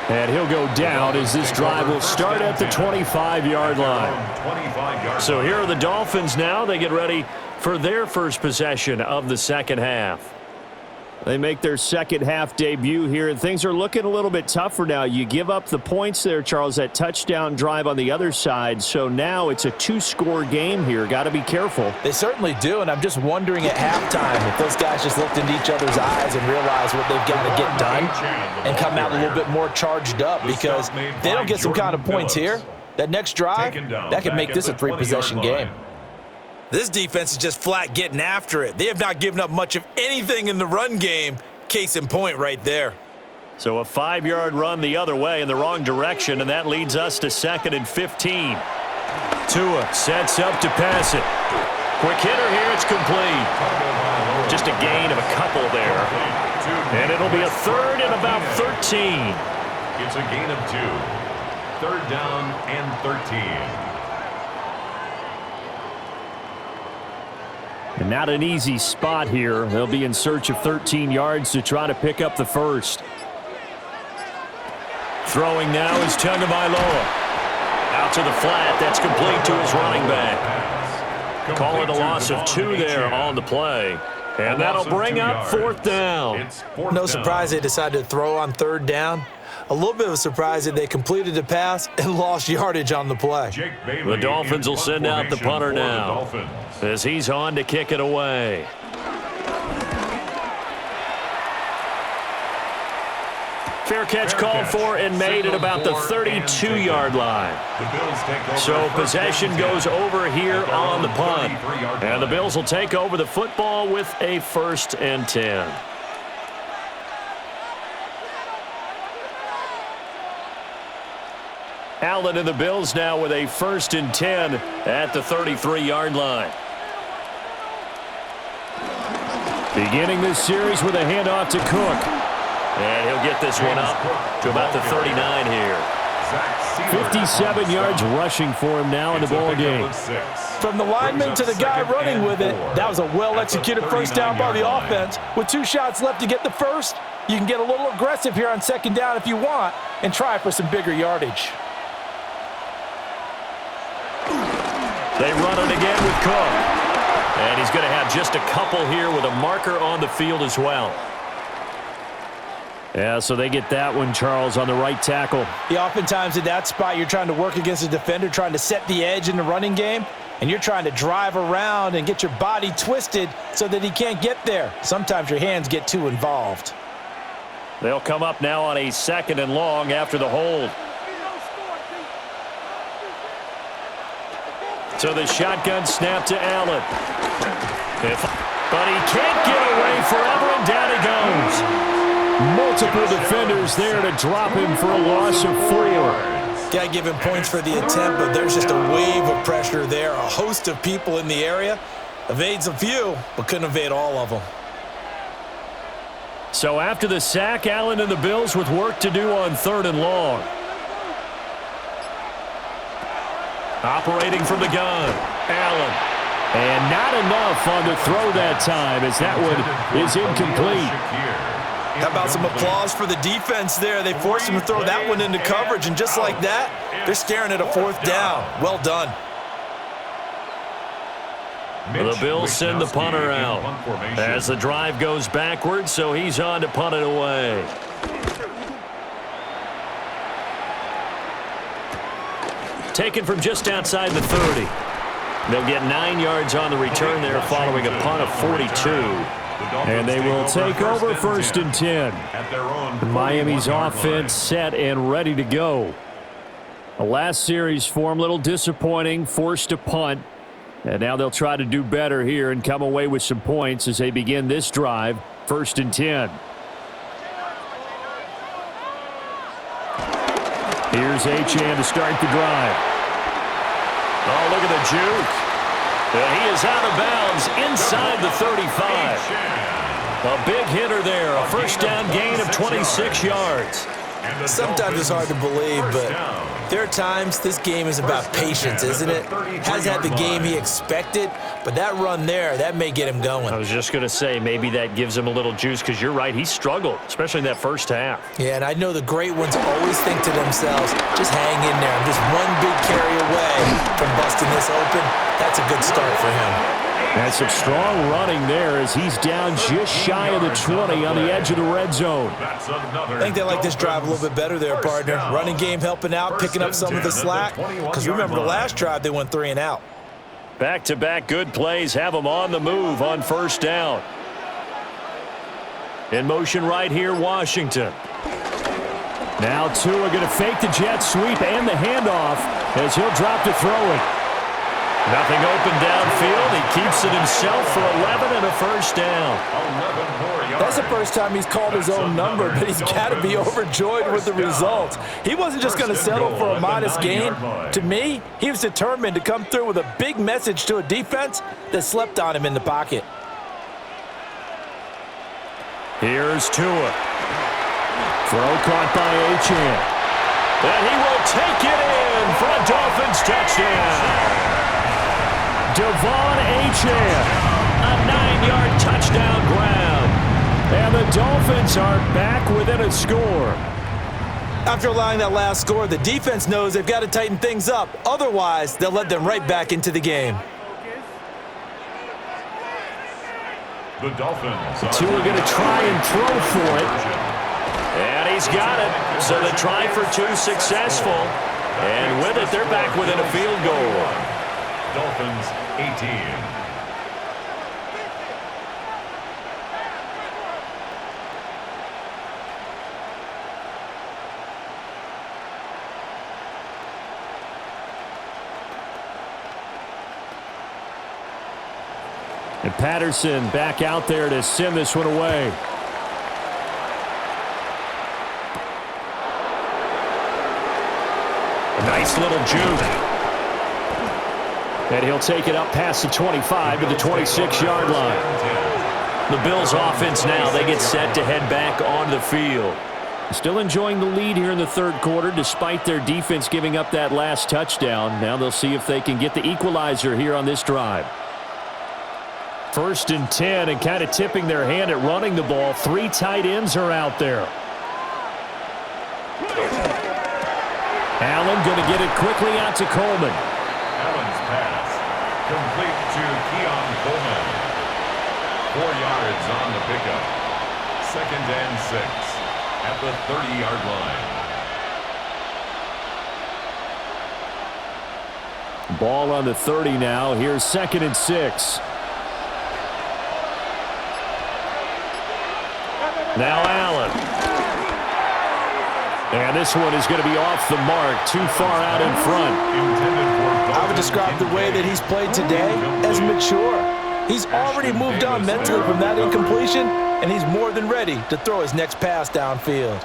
And he'll go down as this drive will start at the 25-yard line. So here are the Dolphins now. They get ready for their first possession of the second half. They make their second half debut here, and things are looking a little bit tougher now. You give up the points there, Charles, that touchdown drive on the other side. So now it's a 2-score game here. Got to be careful. They certainly do, and I'm just wondering at halftime if those guys just looked into each other's eyes and realized what they've got to get done and come out a little bit more charged up, because they don't get some kind of points here. That next drive, that could make this a 3-possession game. This defense is just flat getting after it. They have not given up much of anything in the run game. Case in point right there. So a 5-yard run the other way in the wrong direction, and that leads us to 2nd and 15. Tua sets up to pass it. Quick hitter here, it's complete. Just a gain of a couple there. And it'll be a 3rd and about 13. It's a gain of 2. 3rd down and 13. And not an easy spot here. They'll be in search of 13 yards to try to pick up the first. Throwing now is Tagovailoa. Out to the flat. That's complete to his running back. Call it a loss of 2 there on the play. And that'll bring up 4th down. No surprise they decided to throw on 3rd down. A little bit of a surprise that they completed the pass and lost yardage on the play. The Dolphins will send out the punter now as he's on to kick it away. Fair catch called for and made at about the 32-yard line. So possession goes over here on the punt. And the Bills will take over the football with a 1st and 10. Allen and the Bills now with a 1st and 10 at the 33-yard line. Beginning this series with a handoff to Cook. And he'll get this one up to about the 39 here. 57 yards rushing for him now in the ball game. From the lineman to the guy running with it, that was a well-executed first down by the offense. With 2 shots left to get the first, you can get a little aggressive here on 2nd down if you want and try for some bigger yardage. They run it again with Cook. And he's going to have just a couple here with a marker on the field as well. Yeah, so they get that one, Charles, on the right tackle. Yeah, oftentimes at that spot, you're trying to work against a defender, trying to set the edge in the running game, and you're trying to drive around and get your body twisted so that he can't get there. Sometimes your hands get too involved. They'll come up now on a 2nd and long after the hold. So the shotgun snap to Allen. But he can't get away forever, and down he goes. Multiple defenders there to drop him for a loss of 4. Got to give him points for the attempt, but there's just a wave of pressure there. A host of people in the area. Evades a few, but couldn't evade all of them. So after the sack, Allen and the Bills with work to do on 3rd and long. Operating from the gun, Allen. And not enough on the throw that time, as that one is incomplete. How about some applause for the defense there? They forced him to throw that one into coverage, and just like that, they're staring at a 4th down. Well done. The Bills send the punter out as the drive goes backwards, so he's on to punt it away. Taken from just outside the 30. They'll get 9 yards on the return there following a punt of 42. And they will take over 1st and 10. Miami's offense set and ready to go. The last series for them, a little disappointing, forced to punt. And now they'll try to do better here and come away with some points as they begin this drive, 1st and 10. Here's Achane to start the drive. Oh, look at the juke. And he is out of bounds inside the 35. A big hitter there, a 1st down gain of 26 yards. Sometimes it's hard to believe, but there are times this game is about patience, isn't it? Has had the game he expected, but that run there, that may get him going. I was just going to say, maybe that gives him a little juice, because you're right, he struggled, especially in that 1st half. Yeah, and I know the great ones always think to themselves, just hang in there. I'm just one big carry away from busting this open. That's a good start for him. And some strong running there as he's down just shy of the 20 on the edge of the red zone. I think they like this drive a little bit better there, partner. Running game helping out, picking up some of the slack. Because remember, the last drive they went 3 and out. Back-to-back good plays have them on the move on 1st down. In motion right here, Washington. Now Tua going to fake the jet sweep and the handoff as he'll drop to throw it. Nothing open downfield. He keeps it himself for 11 and a 1st down. That's the first time he's called his own number, but he's got to be overjoyed with the results. He wasn't just going to settle for a modest gain. To me, he was determined to come through with a big message to a defense that slept on him in the pocket. Here's Tua. Throw caught by Achane. And he will take it in for a Dolphins touchdown. Devon Achane, a 9-yard touchdown grab. And the Dolphins are back within a score. After allowing that last score, the defense knows they've got to tighten things up. Otherwise, they'll let them right back into the game. The Dolphins. Tua going to try and throw for it. And he's got it. So the try for 2 successful. And with it, they're back within a field goal. Dolphins 18. And Patterson back out there to send this one away. A nice little juke. And he'll take it up past the 25 to the 26-yard line. The Bills offense now, they get set to head back onto the field. Still enjoying the lead here in the 3rd quarter despite their defense giving up that last touchdown. Now they'll see if they can get the equalizer here on this drive. 1st and 10, and kind of tipping their hand at running the ball. 3 tight ends are out there. Allen going to get it quickly out to Coleman. Allen's pass complete to Keon Coleman. 4 yards on the pickup. 2nd and 6 at the 30-yard line. Ball on the 30 now. Here's 2nd and 6. Now Allen. And this one is going to be off the mark, too far out in front. I would describe the way that he's played today as mature. He's already moved on mentally from that incompletion, and he's more than ready to throw his next pass downfield.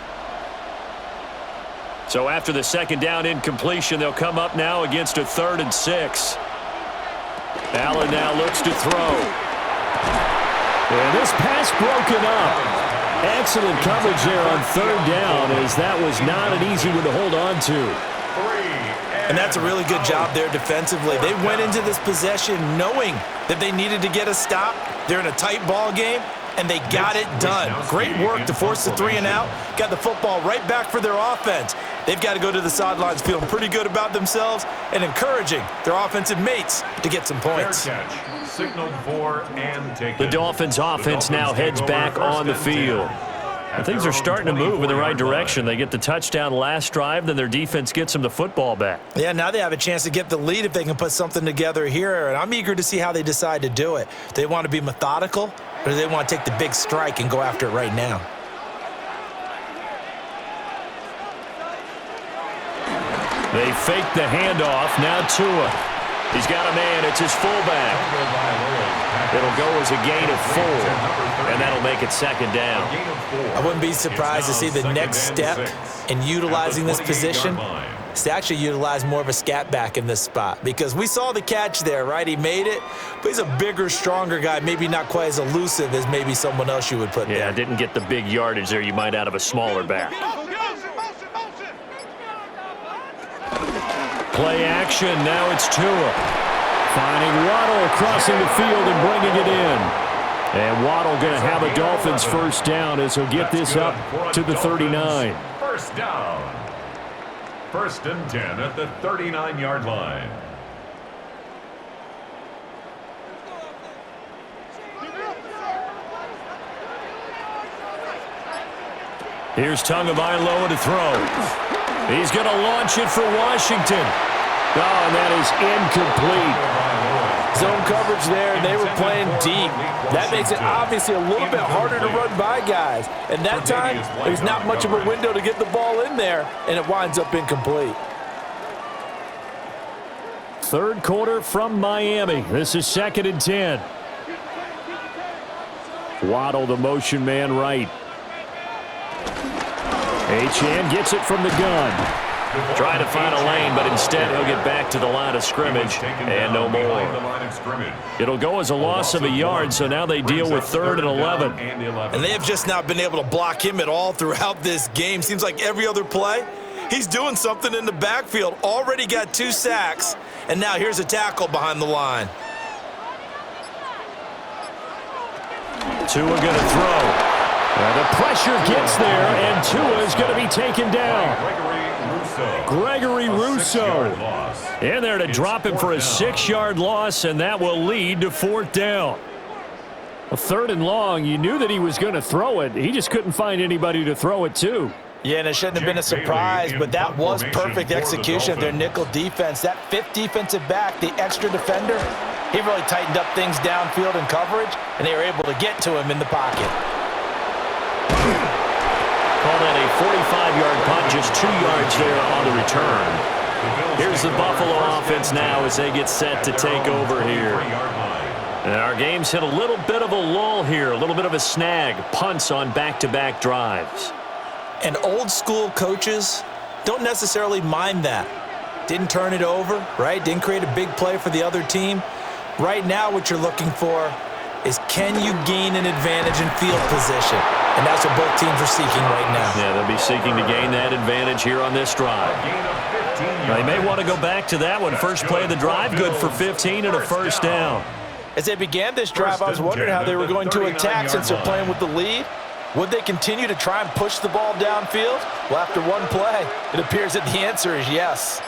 So after the second down incompletion, they'll come up now against a 3rd and 6. Allen now looks to throw. And this pass broken up. Excellent coverage there on 3rd down, as that was not an easy one to hold on to. And that's a really good job there defensively. They went into this possession knowing that they needed to get a stop. They're in a tight ball game, and they got it done. Great work to force the 3 and out. Got the football right back for their offense. They've got to go to the sidelines feeling pretty good about themselves and encouraging their offensive mates to get some points. Signaled for and taken. The Dolphins offense now heads back on the field. And things are starting to move in the right direction. They get the touchdown last drive, then their defense gets them the football back. Yeah, now they have a chance to get the lead if they can put something together here, and I'm eager to see how they decide to do it. Do they want to be methodical, or do they want to take the big strike and go after it right now? They fake the handoff. Now Tua. He's got a man. It's his fullback. It'll go as a gain of 4, and that'll make it 2nd down. I wouldn't be surprised to see the next step in utilizing this position is to actually utilize more of a scat back in this spot, because we saw the catch there, right? He made it, but he's a bigger, stronger guy, maybe not quite as elusive as maybe someone else you would put there. Yeah, didn't get the big yardage there you might out of a smaller back. Play action. Now it's Tua. Finding Waddle crossing the field and bringing it in. And Waddle going to have a Dolphins first down as he'll get this up to the 39. First down. 1st and 10 at the 39-yard line. Here's Tagovailoa to throw. He's going to launch it for Washington. Oh, and that is incomplete. Zone coverage there, and they were playing deep. That makes it obviously a little bit harder to run by guys. And that time, there's not much of a window to get the ball in there, and it winds up incomplete. 3rd quarter from Miami. This is 2nd and 10. Waddle, the motion man right. Achane gets it from the gun. Trying to find a lane, but instead he'll get back to the line of scrimmage and no more. It'll go as a loss of a yard, so now they deal with 3rd and 11. And they have just not been able to block him at all throughout this game. Seems like every other play, he's doing something in the backfield. Already got 2 sacks, and now here's a tackle behind the line. Tua going to throw. The pressure gets there, and Tua is going to be taken down. Gregory Rousseau in there to drop him for a 6-yard loss, and that will lead to 4th down. A 3rd and long, you knew that he was going to throw it. He just couldn't find anybody to throw it to. Yeah, and it shouldn't have been a surprise, but that was perfect execution of their nickel defense. That 5th defensive back, the extra defender, he really tightened up things downfield in coverage, and they were able to get to him in the pocket. Call that a 45-yard punt, just 2 yards there on the return. Here's the Buffalo offense now as they get set to take over here. And our game's hit a little bit of a lull here, a little bit of a snag. Punts on back-to-back drives. And old school coaches don't necessarily mind that. Didn't turn it over, right? Didn't create a big play for the other team. Right now what you're looking for is, can you gain an advantage in field position? And that's what both teams are seeking right now. Yeah, they'll be seeking to gain that advantage here on this drive. Now, they may want to go back to that one. First play of the drive, good for 15 and a first down. As they began this drive, I was wondering how they were going to attack since they're playing with the lead. Would they continue to try and push the ball downfield? Well, after one play, it appears that the answer is yes.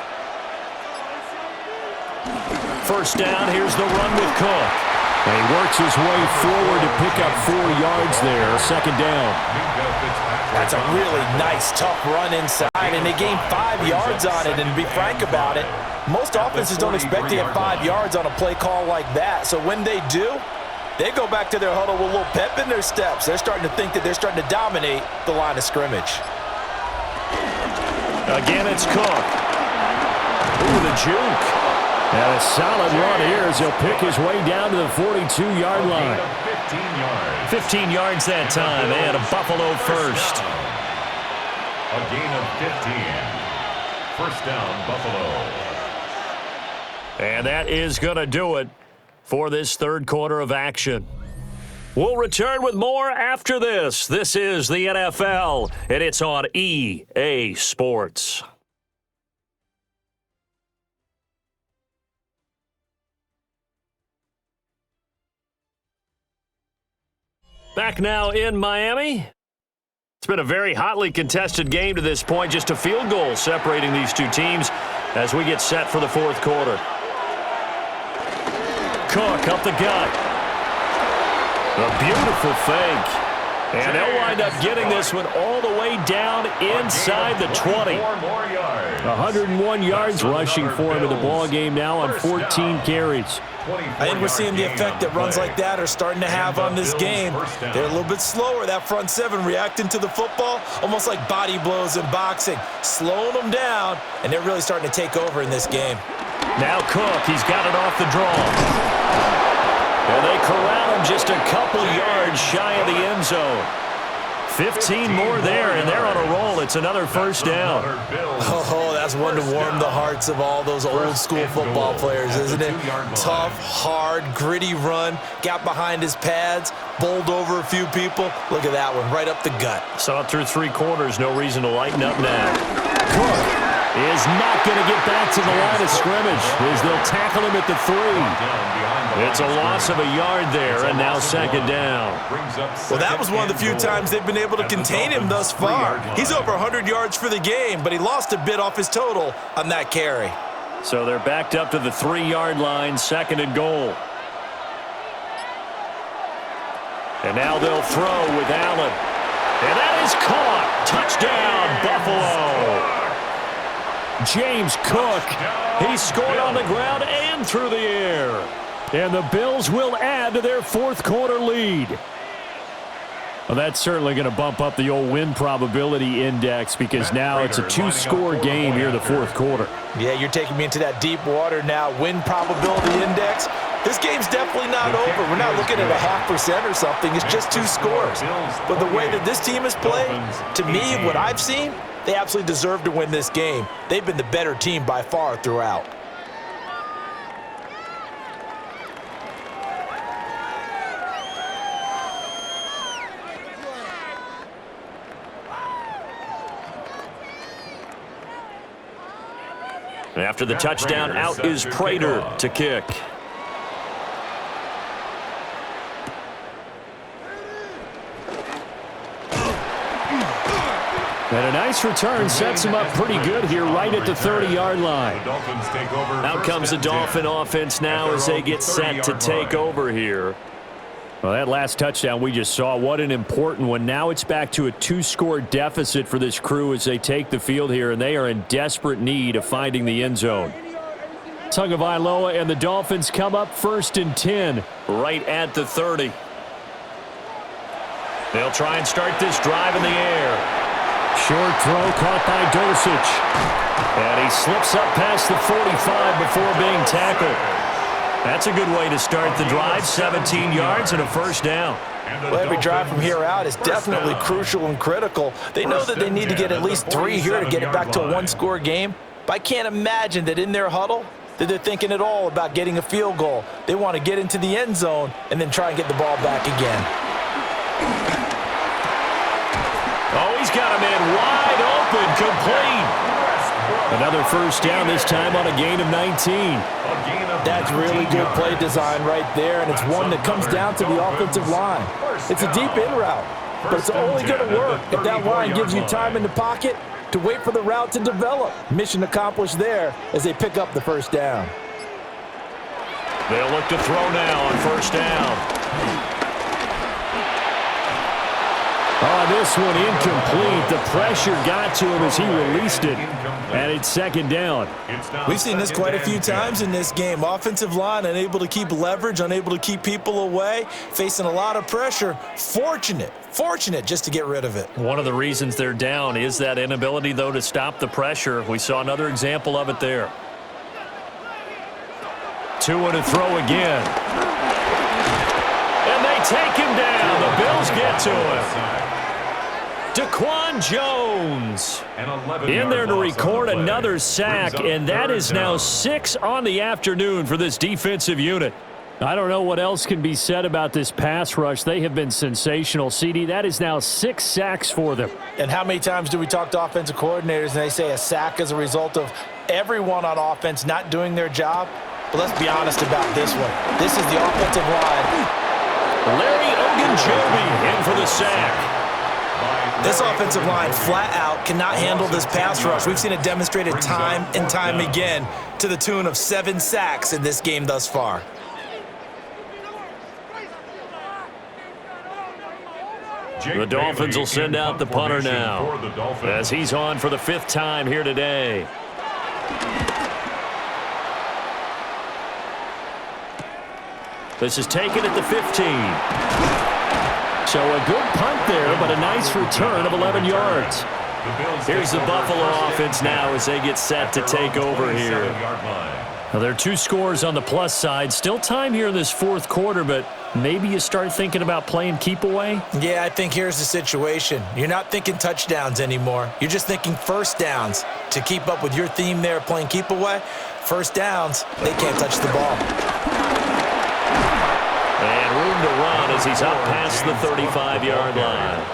First down, here's the run with Cook. And he works his way forward to pick up 4 yards there. 2nd down. That's a really nice, tough run inside, and they gained 5 yards on it. And to be frank about it, most offenses don't expect to get 5 yards on a play call like that. So when they do, they go back to their huddle with a little pep in their steps. They're starting to think that they're starting to dominate the line of scrimmage. Again, it's Cook. Ooh, the juke. And a solid run here as he'll pick his way down to the 42-yard line. 15 yards that time, and a Buffalo first. A gain of 15. First down, Buffalo. And that is going to do it for this third quarter of action. We'll return with more after this. This is the NFL, and it's on EA Sports. Back now in Miami. It's been a very hotly contested game to this point. Just a field goal separating these two teams as we get set for the fourth quarter. Cook up the gut. A beautiful fake. And they'll wind up getting this one all the way down inside the 20. 101 yards rushing for him in the ball game now on 14 carries. I think we're seeing the effect that runs like that are starting to have on this game. They're a little bit slower, that front seven, reacting to the football, almost like body blows in boxing, slowing them down, and they're really starting to take over in this game. Now Cook, he's got it off the draw. And they corral him just a couple yards shy of the end zone. 15 more there, and they're on a roll. It's another first down. Oh, that's one to warm the hearts of all those old-school football players, isn't it? Tough, hard, gritty run, got behind his pads, bowled over a few people. Look at that one, right up the gut. Saw it through three quarters, no reason to lighten up now. Cook is not going to get back to the line of scrimmage as they'll tackle him at the 3. It's a loss of a yard there, and now second down. Well, that was one of the few times they've been able to contain him thus far. He's over 100 yards for the game, but he lost a bit off his total on that carry. So they're backed up to the 3-yard line, second and goal. And now they'll throw with Allen. And that is caught. Touchdown, Buffalo. James Cook, he scored on the ground and through the air. And the Bills will add to their fourth quarter lead. Well, that's certainly going to bump up the old win probability index because now it's a two-score game here in the fourth quarter. Yeah, you're taking me into that deep water now. Win probability index. This game's definitely not over. We're not looking at a 0.5% or something. It's just two scores. But the way that this team has played, to me, what I've seen, they absolutely deserve to win this game. They've been the better team by far throughout. After the touchdown, out is Prater to kick. And a nice return sets him up pretty good here right at the 30-yard line. Out comes the Dolphin offense now as they get set to take over here. Well, that last touchdown we just saw, what an important one. Now it's back to a two-score deficit for this crew as they take the field here, and they are in desperate need of finding the end zone. Tagovailoa and the Dolphins come up 1st and 10 right at the 30. They'll try and start this drive in the air. Short throw caught by Dulcich. And he slips up past the 45 before being tackled. That's a good way to start the drive, 17 yards and a first down. Well, every drive from here out is definitely crucial and critical. They know that they need to get at least 3 here to get it back to a one-score game. But I can't imagine that in their huddle that they're thinking at all about getting a field goal. They want to get into the end zone and then try and get the ball back again. Oh, he's got him in wide open, complete. Another first down, this time on a gain of 19. That's really good play design right there, and it's one that comes down to the offensive line. It's a deep in route, but it's only going to work if that line gives you time in the pocket to wait for the route to develop. Mission accomplished there as they pick up the first down. They'll look to throw now on first down. Oh, this one incomplete. The the pressure got to him as he released it. And it's second down. We've seen this quite a few times in this game. Offensive line unable to keep leverage, unable to keep people away, facing a lot of pressure. Fortunate just to get rid of it. One of the reasons they're down is that inability, though, to stop the pressure. We saw another example of it there. 2 to throw again. And they take him down. The Bills get to him. Daquan Jones in there to record another sack, and that is now 6 on the afternoon for this defensive unit. I don't know what else can be said about this pass rush. They have been sensational. CD, that is now 6 sacks for them. And how many times do we talk to offensive coordinators and they say a sack is a result of everyone on offense not doing their job? But let's be honest about this one. This is the offensive line. Larry Ogunjobi in for the sack. This offensive line flat out cannot handle this pass rush. We've seen it demonstrated time and time again to the tune of 7 sacks in this game thus far. The Dolphins will send out the punter now as he's on for the 5th time here today. This is taken at the 15. So a good punt there, but a nice return of 11 yards. Here's the Buffalo offense now as they get set to take over here. Now, there are 2 scores on the plus side. Still time here in this 4th quarter, but maybe you start thinking about playing keep away? Yeah, I think here's the situation. You're not thinking touchdowns anymore. You're just thinking first downs. To keep up with your theme there, playing keep away, first downs, they can't touch the ball. And room to run as he's up past the 35-yard line.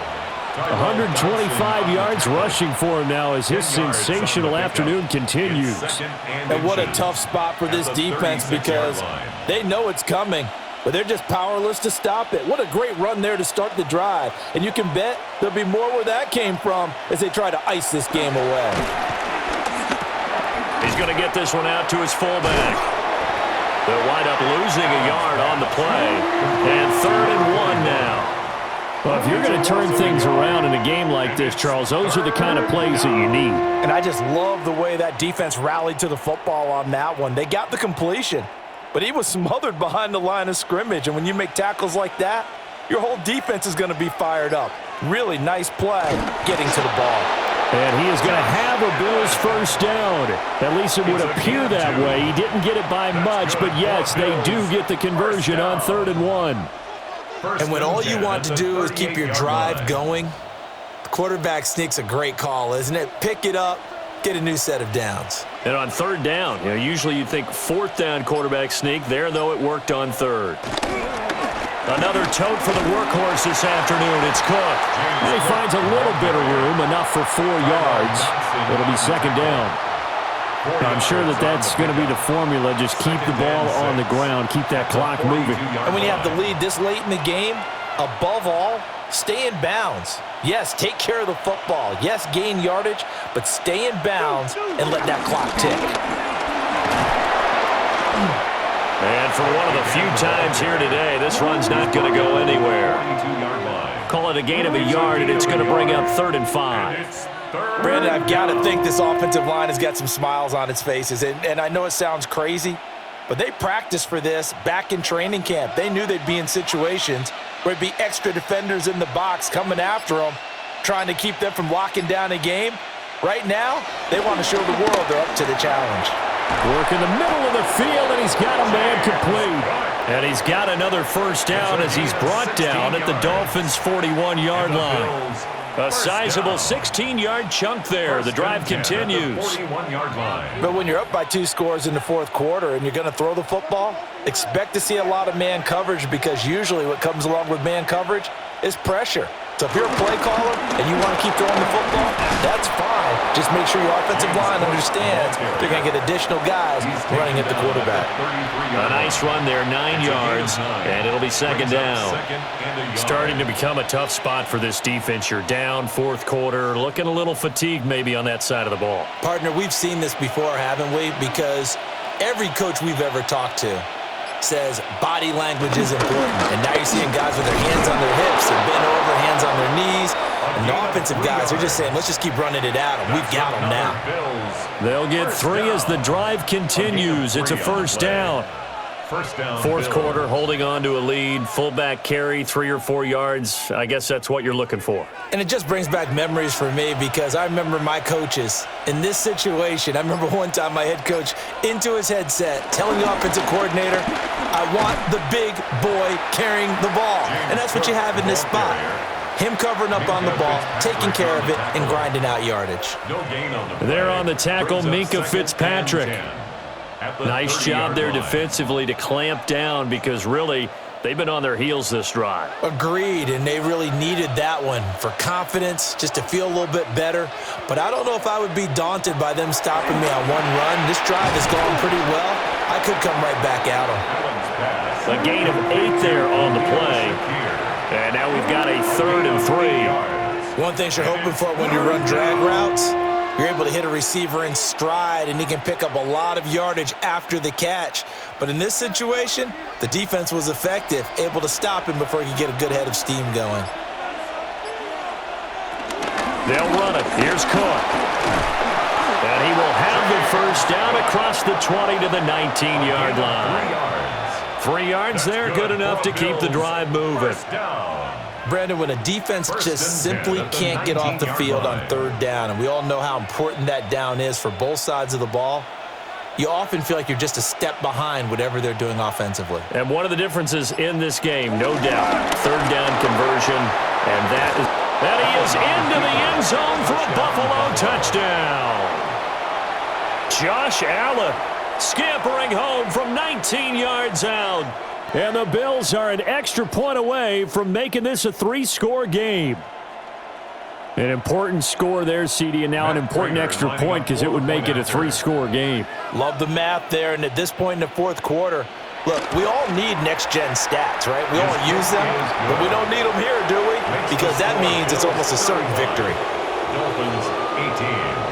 125 yards rushing for him now as his sensational afternoon continues. And what a tough spot for this defense because they know it's coming, but they're just powerless to stop it. What a great run there to start the drive. And you can bet there'll be more where that came from as they try to ice this game away. He's going to get this one out to his fullback. They'll wind up losing a yard on the play. And 3rd and 1 now. Well, if you're going to turn things around in a game like this, Charles, those are the kind of plays that you need. And I just love the way that defense rallied to the football on that one. They got the completion, but he was smothered behind the line of scrimmage. And when you make tackles like that, your whole defense is going to be fired up. Really nice play getting to the ball. And he is going to have a Bills first down. At least it would appear that way. He didn't get it by much, but yes, they do get the conversion on 3rd and 1. And when all you want to do is keep your drive going, the quarterback sneak's a great call, isn't it? Pick it up, get a new set of downs. And on 3rd down, usually you'd think 4th down quarterback sneak. There, though, it worked on 3rd. Another tote for the workhorse this afternoon. It's Cook. And he finds a little bit of room, enough for 4 yards. It'll be 2nd down. I'm sure that's going to be the formula. Just keep the ball on the ground. Keep that clock moving. And when you have the lead this late in the game, above all, stay in bounds. Yes, take care of the football. Yes, gain yardage, but stay in bounds and let that clock tick. And for one of the few times here today, this run's not going to go anywhere. Call it a gain of a yard, and it's going to bring up 3rd and 5. Brandon, I've got to think this offensive line has got some smiles on its faces. And I know it sounds crazy, but they practiced for this back in training camp. They knew they'd be in situations where it'd be extra defenders in the box coming after them, trying to keep them from locking down a game. Right now, they want to show the world they're up to the challenge. Work in the middle of the field, and he's got a man complete. And he's got another first down as he's brought down at the Dolphins' 41-yard line. A sizable 16-yard chunk there. The drive continues. But when you're up by 2 scores in the 4th quarter and you're going to throw the football, expect to see a lot of man coverage because usually what comes along with man coverage is pressure. So if you're a play caller and you want to keep throwing the football, that's fine. Just make sure your offensive line understands they're going to get additional guys running at the quarterback. A nice run there, 9 yards, and it'll be 2nd down. Starting to become a tough spot for this defense. You're down 4th quarter, looking a little fatigued maybe on that side of the ball. Partner, we've seen this before, haven't we? Because every coach we've ever talked to says body language is important. And now you're seeing guys with their hands on their hips and bent over, hands on their knees. And the offensive guys are just saying, let's just keep running it at them. We've got them now. They'll get 3 as the drive continues. It's a first down. Fourth quarter, holding on to a lead. Fullback carry, 3 or 4 yards. I guess that's what you're looking for. And it just brings back memories for me because I remember my coaches in this situation. I remember one time my head coach into his headset telling the offensive coordinator, I want the big boy carrying the ball. And that's what you have in this spot. Him covering up on the ball, taking care of it, and grinding out yardage. There on the tackle, Minkah Fitzpatrick. Nice job there defensively to clamp down because really they've been on their heels this drive. Agreed, and they really needed that one for confidence, just to feel a little bit better. But I don't know if I would be daunted by them stopping me on one run. This drive has gone pretty well. I could come right back at them. A gain of 8 there on the play. And now we've got a 3rd and 3. One thing you're hoping for when you run drag routes, you're able to hit a receiver in stride, and he can pick up a lot of yardage after the catch. But in this situation, the defense was effective, able to stop him before he could get a good head of steam going. They'll run it. Here's Cook. And he will have the first down across the 20 to the 19-yard line. 3 yards there, good enough to keep the drive moving. Brandon, when a defense just simply can't get off the field on 3rd down, and we all know how important that down is for both sides of the ball, you often feel like you're just a step behind whatever they're doing offensively. And one of the differences in this game, no doubt, 3rd down conversion, and that he is into the end zone for a Buffalo touchdown. Josh Allen scampering home from 19 yards out. And the Bills are an extra point away from making this a 3-score game. An important score there, CD, and now an important extra point because it would make it a 3-score game. Love the math there, and at this point in the 4th quarter, look, we all need next-gen stats, right? We all use them, but we don't need them here, do we? Because that means it's almost a certain victory. Dolphins 18.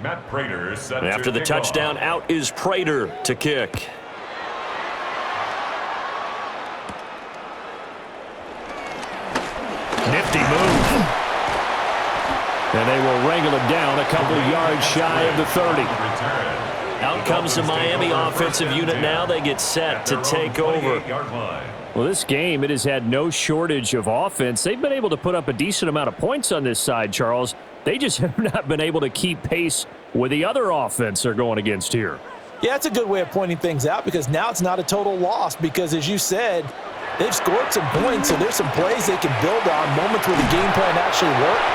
Matt Prater set After the touchdown, out is Prater to kick. Nifty move. And they will wrangle it down a couple of yards shy of the 30. Out comes the Miami offensive unit now. They get set to take over. Well, this game, it has had no shortage of offense. They've been able to put up a decent amount of points on this side, Charles. They just have not been able to keep pace with the other offense they're going against here. Yeah, that's a good way of pointing things out because now it's not a total loss because, as you said, they've scored some points, so there's some plays they can build on, moments where the game plan actually worked.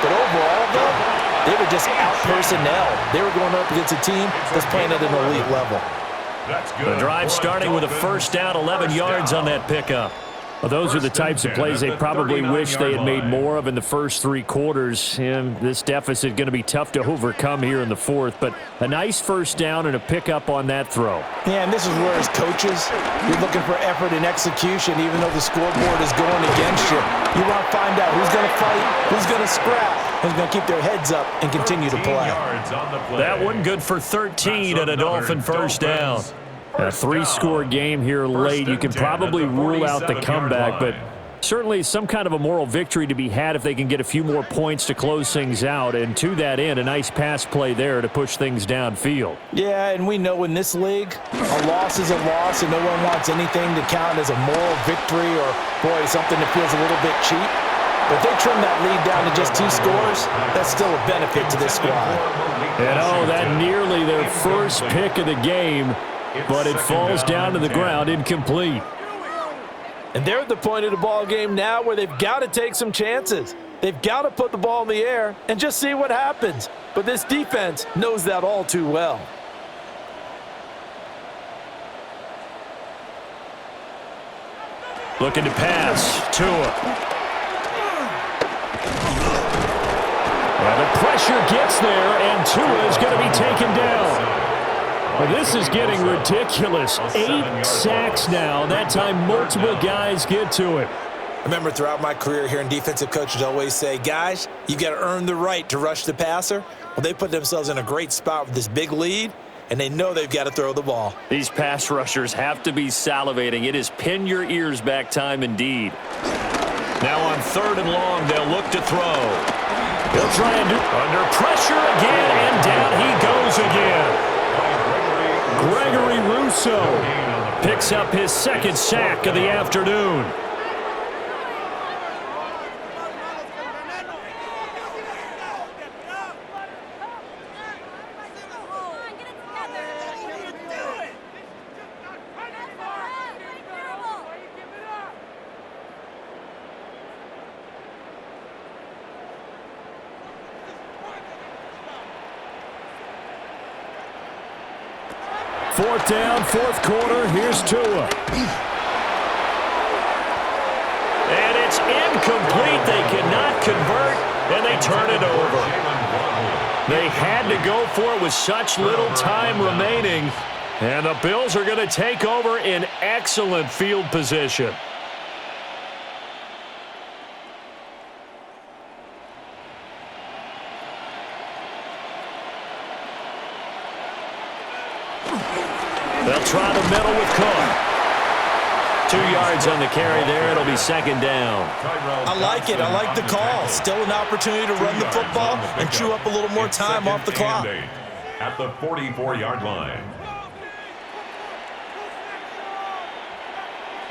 But overall, though, they were just out-personnel. They were going up against a team that's playing at an elite level. The drive starting with a first down, 11 yards on that pickup. Well, those are the types of plays they probably wish they had made more of in the first 3 quarters. And this deficit going to be tough to overcome here in the 4th. But a nice first down and a pickup on that throw. Yeah, and this is where, as coaches, you're looking for effort and execution, even though the scoreboard is going against you. You want to find out who's going to fight, who's going to scrap, who's going to keep their heads up and continue to play. That one good for 13 and a Dolphin first down. A 3-score game here late. You can probably rule out the comeback, but certainly some kind of a moral victory to be had if they can get a few more points to close things out. And to that end, a nice pass play there to push things downfield. Yeah, and we know in this league, a loss is a loss, and no one wants anything to count as a moral victory or, boy, something that feels a little bit cheap. But if they trim that lead down to just 2 scores, that's still a benefit to this squad. And, oh, that nearly their first pick of the game. But it falls down to the ground incomplete. And they're at the point of the ball game now where they've got to take some chances. They've got to put the ball in the air and just see what happens. But this defense knows that all too well. Looking to pass. Tua. Well, the pressure gets there, and Tua is going to be taken down. Well, this is getting ridiculous. 8 sacks now. That time multiple guys get to it. I remember throughout my career hearing defensive coaches always say, guys, you got to earn the right to rush the passer. Well, they put themselves in a great spot with this big lead, and they know they've got to throw the ball. These pass rushers have to be salivating. It is pin your ears back time indeed. Now on 3rd and long, they'll look to throw. He'll try and do under pressure again, and down he goes again. Gregory Rousseau picks up his 2nd sack of the afternoon. Fourth down, 4th quarter. Here's Tua. And it's incomplete. They cannot convert, and they turn it over. They had to go for it with such little time remaining. And the Bills are going to take over in excellent field position. They'll try the middle with Cook. 2 yards on the carry there. It'll be 2nd down. I like it. I like the call. Still an opportunity to run the football and chew up a little more time off the clock. At the 44-yard line.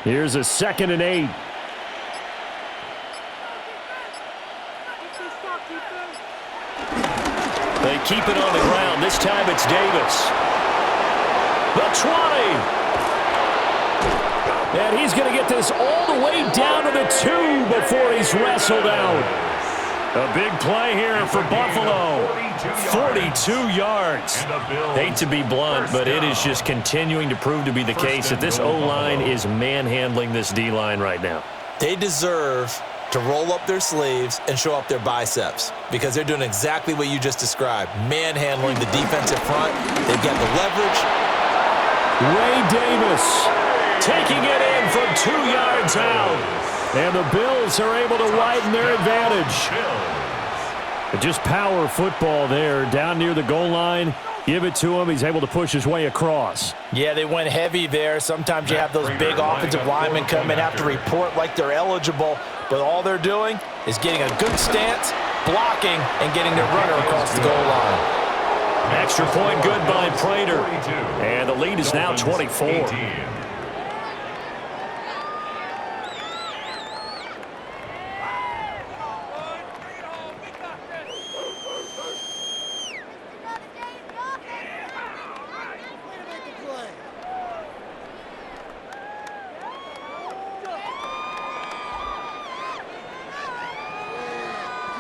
Here's a 2nd and 8. They keep it on the ground. This time it's Davis. The 20. And he's going to get this all the way down to the 2 before he's wrestled out. A big play here for Buffalo. 42 yards. Hate to be blunt, but it is just continuing to prove to be the case that this O-line is manhandling this D-line right now. They deserve to roll up their sleeves and show up their biceps because they're doing exactly what you just described, manhandling the defensive front. They've got the leverage. Ray Davis taking it in from 2 yards out. And the Bills are able to widen their advantage. Just power football there down near the goal line. Give it to him. He's able to push his way across. Yeah, they went heavy there. Sometimes you have those big offensive linemen come and have to report like they're eligible, but all they're doing is getting a good stance, blocking, and getting their runner across the goal line. Extra point good by Prater. And the lead is now 24.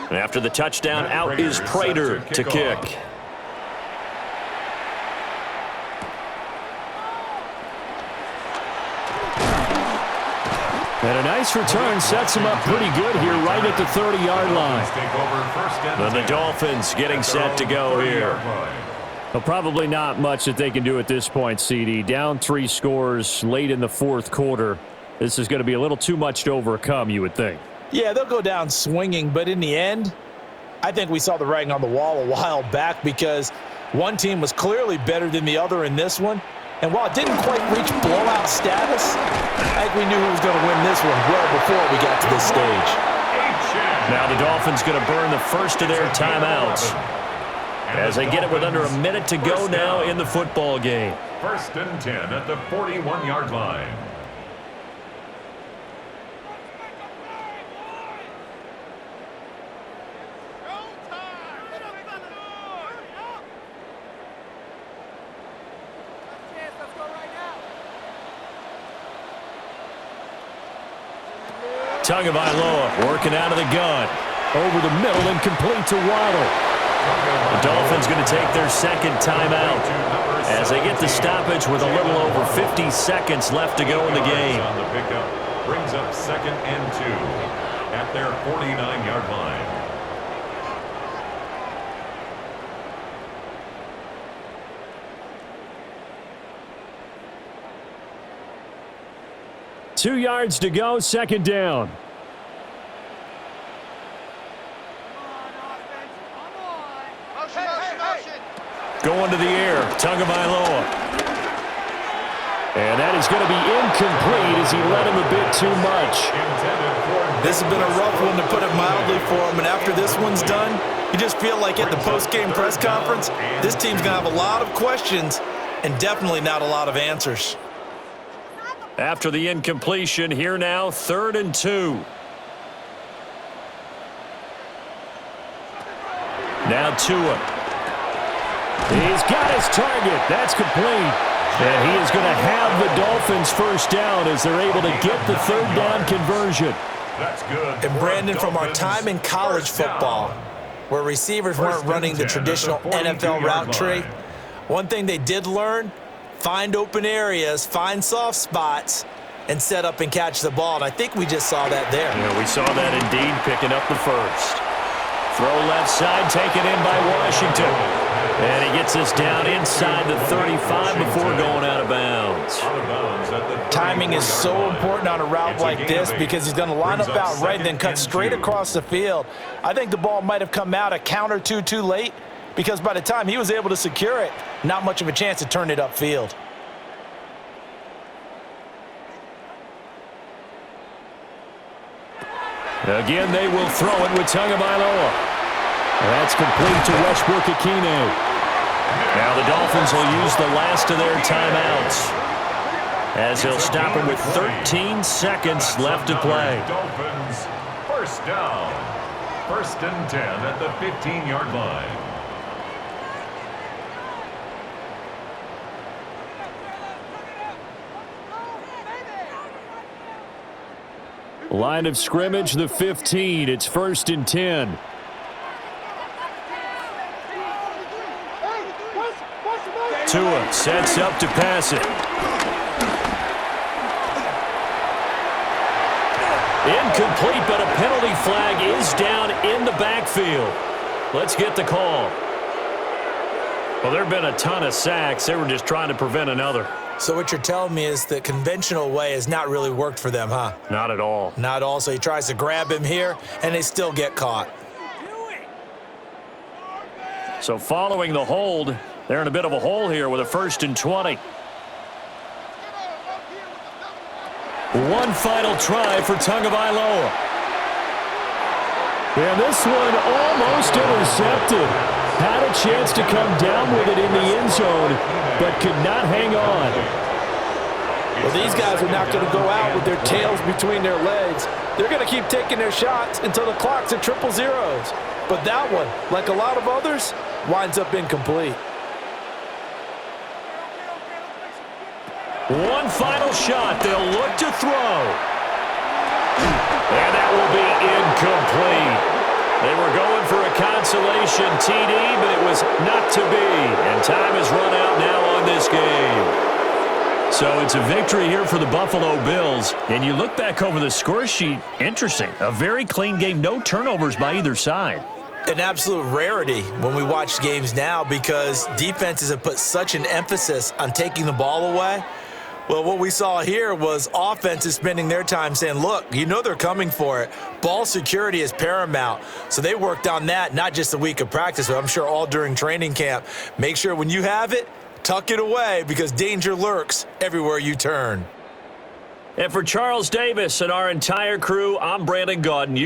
And after the touchdown, out is Prater to kick. And a nice return sets him up pretty good here right at the 30-yard line. And the Dolphins getting set to go here. Well, probably not much that they can do at this point, CD. Down 3 scores late in the 4th quarter. This is going to be a little too much to overcome, you would think. Yeah, they'll go down swinging, but in the end, I think we saw the writing on the wall a while back because one team was clearly better than the other in this one. And while it didn't quite reach blowout status, I think we knew who was going to win this one well before we got to this stage. Now the Dolphins going to burn the first of their timeouts as they get it with under a minute to go now in the football game. 1st and 10 at the 41-yard line. Tagovailoa working out of the gun. Over the middle and complete to Waddle. The Dolphins going to take their 2nd timeout as they get the stoppage with a little over 50 seconds left to go in the game. On the pickup brings up 2nd and 2 at their 49-yard line. Two yards to go, 2nd down. Going to the air, Tagovailoa. And that is going to be incomplete as he led him a bit too much. This has been a rough one, to put it mildly, for him. And after this one's done, you just feel like at the post-game press conference, this team's going to have a lot of questions and definitely not a lot of answers. After the incompletion, here now, 3rd and 2. Now Tua. He's got his target. That's complete. And he is going to have the Dolphins first down as they're able to get the 3rd down conversion. That's good. And Brandon, from our time in college football, where receivers weren't running the traditional NFL route tree, one thing they did learn, find open areas, find soft spots, and set up and catch the ball. And I think we just saw that there. Yeah, we saw that indeed, picking up the first. Throw left side, taken in by Washington. And he gets us down inside the 35 before going out of bounds. Timing is so important on a route like this because he's going to line up out right and then cut straight across the field. I think the ball might have come out a count or two too late because by the time he was able to secure it, not much of a chance to turn it upfield. Again, they will throw it with Tagovailoa. That's complete to Westbrook-Ikhine. Now the Dolphins will use the last of their timeouts as he'll stop him with 13 seconds left to play. Dolphins, first down. 1st and 10 at the 15-yard line. Line of scrimmage, the 15. It's 1st and 10. Tua sets up to pass it. Incomplete, but a penalty flag is down in the backfield. Let's get the call. Well, there have been a ton of sacks. They were just trying to prevent another. So what you're telling me is the conventional way has not really worked for them, huh? Not at all. Not at all. So he tries to grab him here, and they still get caught. So following the hold, they're in a bit of a hole here with a 1st and 20. One final try for Tagovailoa. And this one almost intercepted. Had a chance to come down with it in the end zone, but could not hang on. Well, these guys are not going to go out with their tails between their legs. They're going to keep taking their shots until the clock's at 000. But that one, like a lot of others, winds up incomplete. One final shot. They'll look to throw. And that will be incomplete. They were going for a consolation TD, but it was not to be. And time has run out now on this game. So it's a victory here for the Buffalo Bills. And you look back over the score sheet, interesting. A very clean game, no turnovers by either side. An absolute rarity when we watch games now because defenses have put such an emphasis on taking the ball away. Well, what we saw here was offenses spending their time saying, look, you know they're coming for it. Ball security is paramount. So they worked on that, not just a week of practice, but I'm sure all during training camp. Make sure when you have it, tuck it away because danger lurks everywhere you turn. And for Charles Davis and our entire crew, I'm Brandon Gaudin.